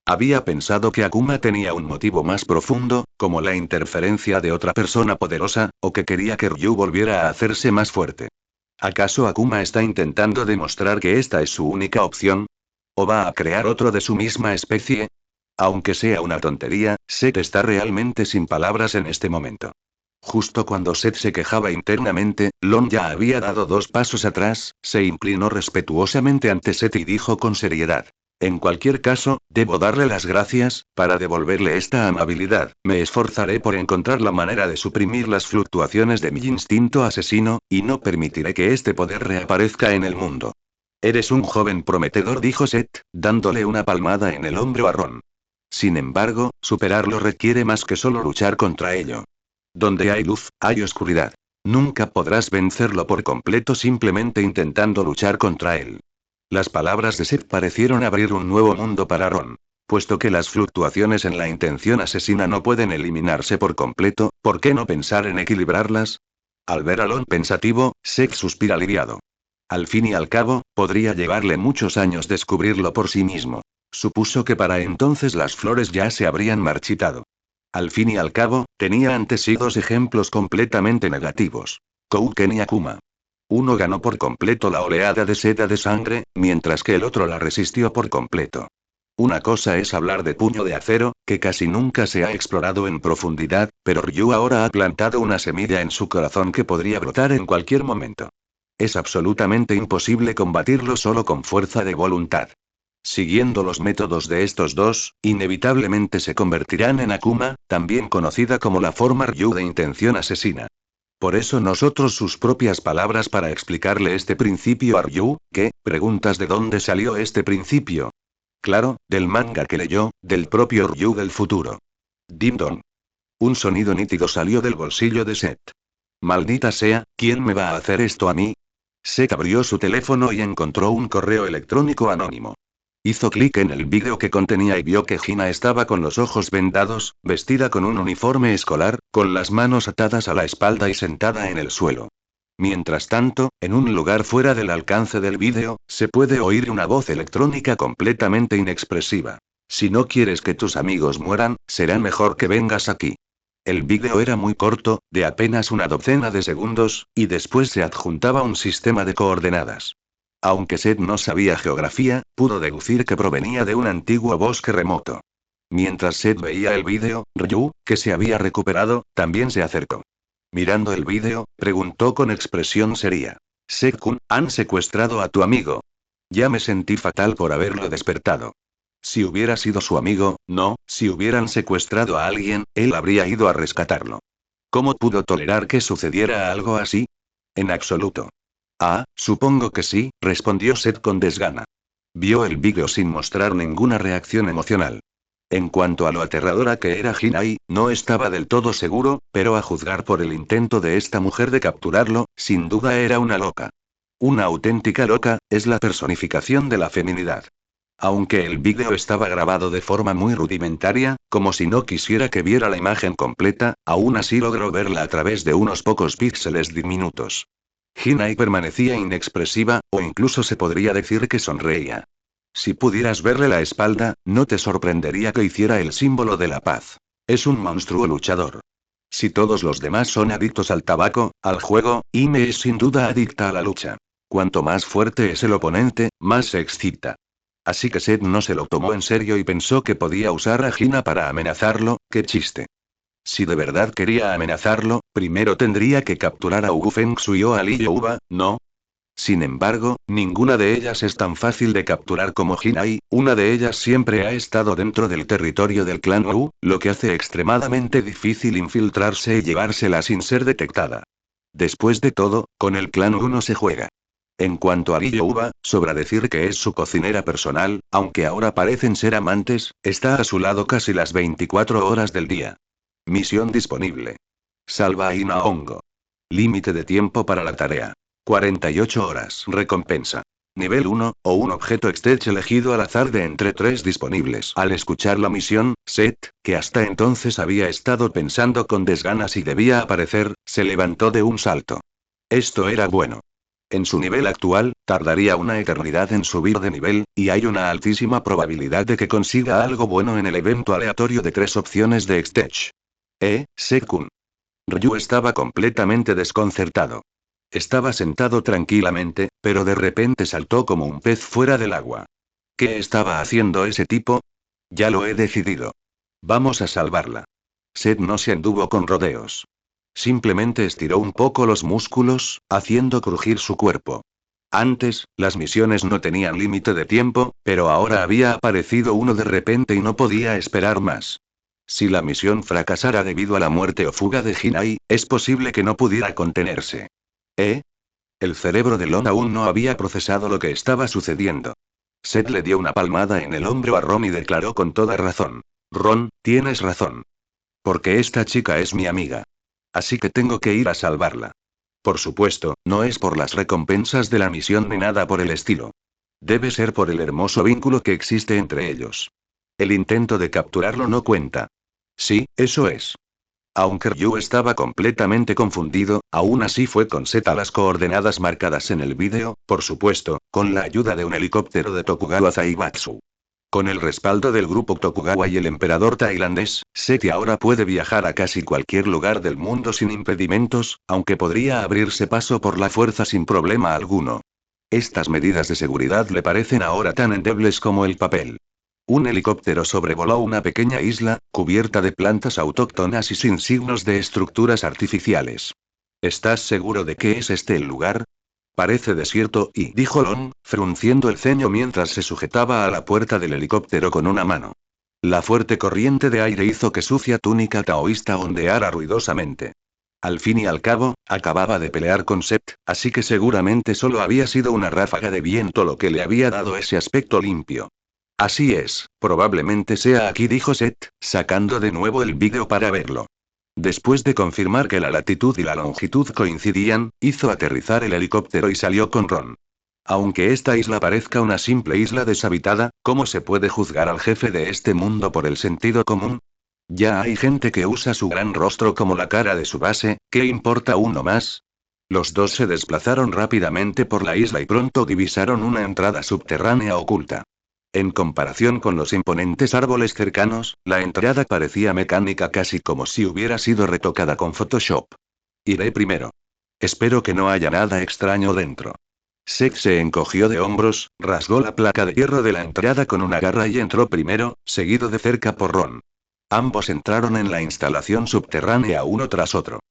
Había pensado que Akuma tenía un motivo más profundo, como la interferencia de otra persona poderosa, o que quería que Ryu volviera a hacerse más fuerte. ¿Acaso Akuma está intentando demostrar que esta es su única opción? ¿O va a crear otro de su misma especie? Aunque sea una tontería, Seth está realmente sin palabras en este momento. Justo cuando Seth se quejaba internamente, Lon ya había dado 2 pasos atrás, se inclinó respetuosamente ante Seth y dijo con seriedad. En cualquier caso, debo darle las gracias, para devolverle esta amabilidad, me esforzaré por encontrar la manera de suprimir las fluctuaciones de mi instinto asesino, y no permitiré que este poder reaparezca en el mundo. Eres un joven prometedor, dijo Seth, dándole una palmada en el hombro a Ron. Sin embargo, superarlo requiere más que solo luchar contra ello. Donde hay luz, hay oscuridad. Nunca podrás vencerlo por completo simplemente intentando luchar contra él. Las palabras de Seth parecieron abrir un nuevo mundo para Ron. Puesto que las fluctuaciones en la intención asesina no pueden eliminarse por completo, ¿por qué no pensar en equilibrarlas? Al ver a Lon pensativo, Seth suspira aliviado. Al fin y al cabo, podría llevarle muchos años descubrirlo por sí mismo. Supuso que para entonces las flores ya se habrían marchitado. Al fin y al cabo, tenía ante sí 2 ejemplos completamente negativos. Kouken y Akuma. Uno ganó por completo la oleada de seda de sangre, mientras que el otro la resistió por completo. Una cosa es hablar de Puño de Acero, que casi nunca se ha explorado en profundidad, pero Ryu ahora ha plantado una semilla en su corazón que podría brotar en cualquier momento. Es absolutamente imposible combatirlo solo con fuerza de voluntad. Siguiendo los métodos de estos dos, inevitablemente se convertirán en Akuma, también conocida como la forma Ryu de intención asesina. Por eso nosotros sus propias palabras para explicarle este principio a Ryu, ¿qué? Preguntas de dónde salió este principio. Claro, del manga que leyó, del propio Ryu del futuro. Dim Dong. Un sonido nítido salió del bolsillo de Seth. Maldita sea, ¿quién me va a hacer esto a mí? Seth abrió su teléfono y encontró un correo electrónico anónimo. Hizo clic en el vídeo que contenía y vio que Hina estaba con los ojos vendados, vestida con un uniforme escolar, con las manos atadas a la espalda y sentada en el suelo. Mientras tanto, en un lugar fuera del alcance del vídeo, se puede oír una voz electrónica completamente inexpresiva. Si no quieres que tus amigos mueran, será mejor que vengas aquí. El vídeo era muy corto, de apenas una docena de segundos, y después se adjuntaba un sistema de coordenadas. Aunque Seth no sabía geografía, pudo deducir que provenía de un antiguo bosque remoto. Mientras Seth veía el vídeo, Ryu, que se había recuperado, también se acercó. Mirando el vídeo, preguntó con expresión seria. Seth-kun, han secuestrado a tu amigo. Ya me sentí fatal por haberlo despertado. Si hubiera sido su amigo, no, si hubieran secuestrado a alguien, él habría ido a rescatarlo. ¿Cómo pudo tolerar que sucediera algo así? En absoluto. Ah, supongo que sí, respondió Seth con desgana. Vio el vídeo sin mostrar ninguna reacción emocional. En cuanto a lo aterradora que era Hinai, no estaba del todo seguro, pero a juzgar por el intento de esta mujer de capturarlo, sin duda era una loca. Una auténtica loca, es la personificación de la feminidad. Aunque el vídeo estaba grabado de forma muy rudimentaria, como si no quisiera que viera la imagen completa, aún así logró verla a través de unos pocos píxeles diminutos. Hinai permanecía inexpresiva, o incluso se podría decir que sonreía. Si pudieras verle la espalda, no te sorprendería que hiciera el símbolo de la paz. Es un monstruo luchador. Si todos los demás son adictos al tabaco, al juego, Ime es sin duda adicta a la lucha. Cuanto más fuerte es el oponente, más se excita. Así que Seth no se lo tomó en serio y pensó que podía usar a Hina para amenazarlo. ¡Qué chiste! Si de verdad quería amenazarlo, primero tendría que capturar a Wu Fengxui o a Li Youba, ¿no? Sin embargo, ninguna de ellas es tan fácil de capturar como Jinai, una de ellas siempre ha estado dentro del territorio del clan Wu, lo que hace extremadamente difícil infiltrarse y llevársela sin ser detectada. Después de todo, con el clan Wu no se juega. En cuanto a Li Youba, sobra decir que es su cocinera personal, aunque ahora parecen ser amantes, está a su lado casi las 24 horas del día. Misión disponible. Salva a Ina Hongo. Límite de tiempo para la tarea. 48 horas. Recompensa. Nivel 1, o un objeto Extech elegido al azar de entre 3 disponibles. Al escuchar la misión, Seth, que hasta entonces había estado pensando con desganas y debía aparecer, se levantó de un salto. Esto era bueno. En su nivel actual, tardaría una eternidad en subir de nivel, y hay una altísima probabilidad de que consiga algo bueno en el evento aleatorio de 3 opciones de Extech. Seth-kun. Ryu estaba completamente desconcertado. Estaba sentado tranquilamente, pero de repente saltó como un pez fuera del agua. ¿Qué estaba haciendo ese tipo? Ya lo he decidido. Vamos a salvarla. Seth no se anduvo con rodeos. Simplemente estiró un poco los músculos, haciendo crujir su cuerpo. Antes, las misiones no tenían límite de tiempo, pero ahora había aparecido uno de repente y no podía esperar más. Si la misión fracasara debido a la muerte o fuga de Jinai, es posible que no pudiera contenerse. ¿Eh? El cerebro de Lon aún no había procesado lo que estaba sucediendo. Seth le dio una palmada en el hombro a Ron y declaró con toda razón. Ron, tienes razón. Porque esta chica es mi amiga. Así que tengo que ir a salvarla. Por supuesto, no es por las recompensas de la misión ni nada por el estilo. Debe ser por el hermoso vínculo que existe entre ellos. El intento de capturarlo no cuenta. Sí, eso es. Aunque Ryu estaba completamente confundido, aún así fue con Seth a las coordenadas marcadas en el vídeo, por supuesto, con la ayuda de un helicóptero de Tokugawa Zaibatsu. Con el respaldo del grupo Tokugawa y el emperador tailandés, Seth ahora puede viajar a casi cualquier lugar del mundo sin impedimentos, aunque podría abrirse paso por la fuerza sin problema alguno. Estas medidas de seguridad le parecen ahora tan endebles como el papel. Un helicóptero sobrevoló una pequeña isla, cubierta de plantas autóctonas y sin signos de estructuras artificiales. ¿Estás seguro de que es este el lugar? Parece desierto y, dijo Lon, frunciendo el ceño mientras se sujetaba a la puerta del helicóptero con una mano. La fuerte corriente de aire hizo que sucia túnica taoísta ondeara ruidosamente. Al fin y al cabo, acababa de pelear con Seth, así que seguramente solo había sido una ráfaga de viento lo que le había dado ese aspecto limpio. Así es, probablemente sea aquí, dijo Seth, sacando de nuevo el vídeo para verlo. Después de confirmar que la latitud y la longitud coincidían, hizo aterrizar el helicóptero y salió con Ron. Aunque esta isla parezca una simple isla deshabitada, ¿cómo se puede juzgar al jefe de este mundo por el sentido común? Ya hay gente que usa su gran rostro como la cara de su base, ¿qué importa uno más? Los dos se desplazaron rápidamente por la isla y pronto divisaron una entrada subterránea oculta. En comparación con los imponentes árboles cercanos, la entrada parecía mecánica casi como si hubiera sido retocada con Photoshop. Iré primero. Espero que no haya nada extraño dentro. Seth se encogió de hombros, rasgó la placa de hierro de la entrada con una garra y entró primero, seguido de cerca por Ron. Ambos entraron en la instalación subterránea uno tras otro.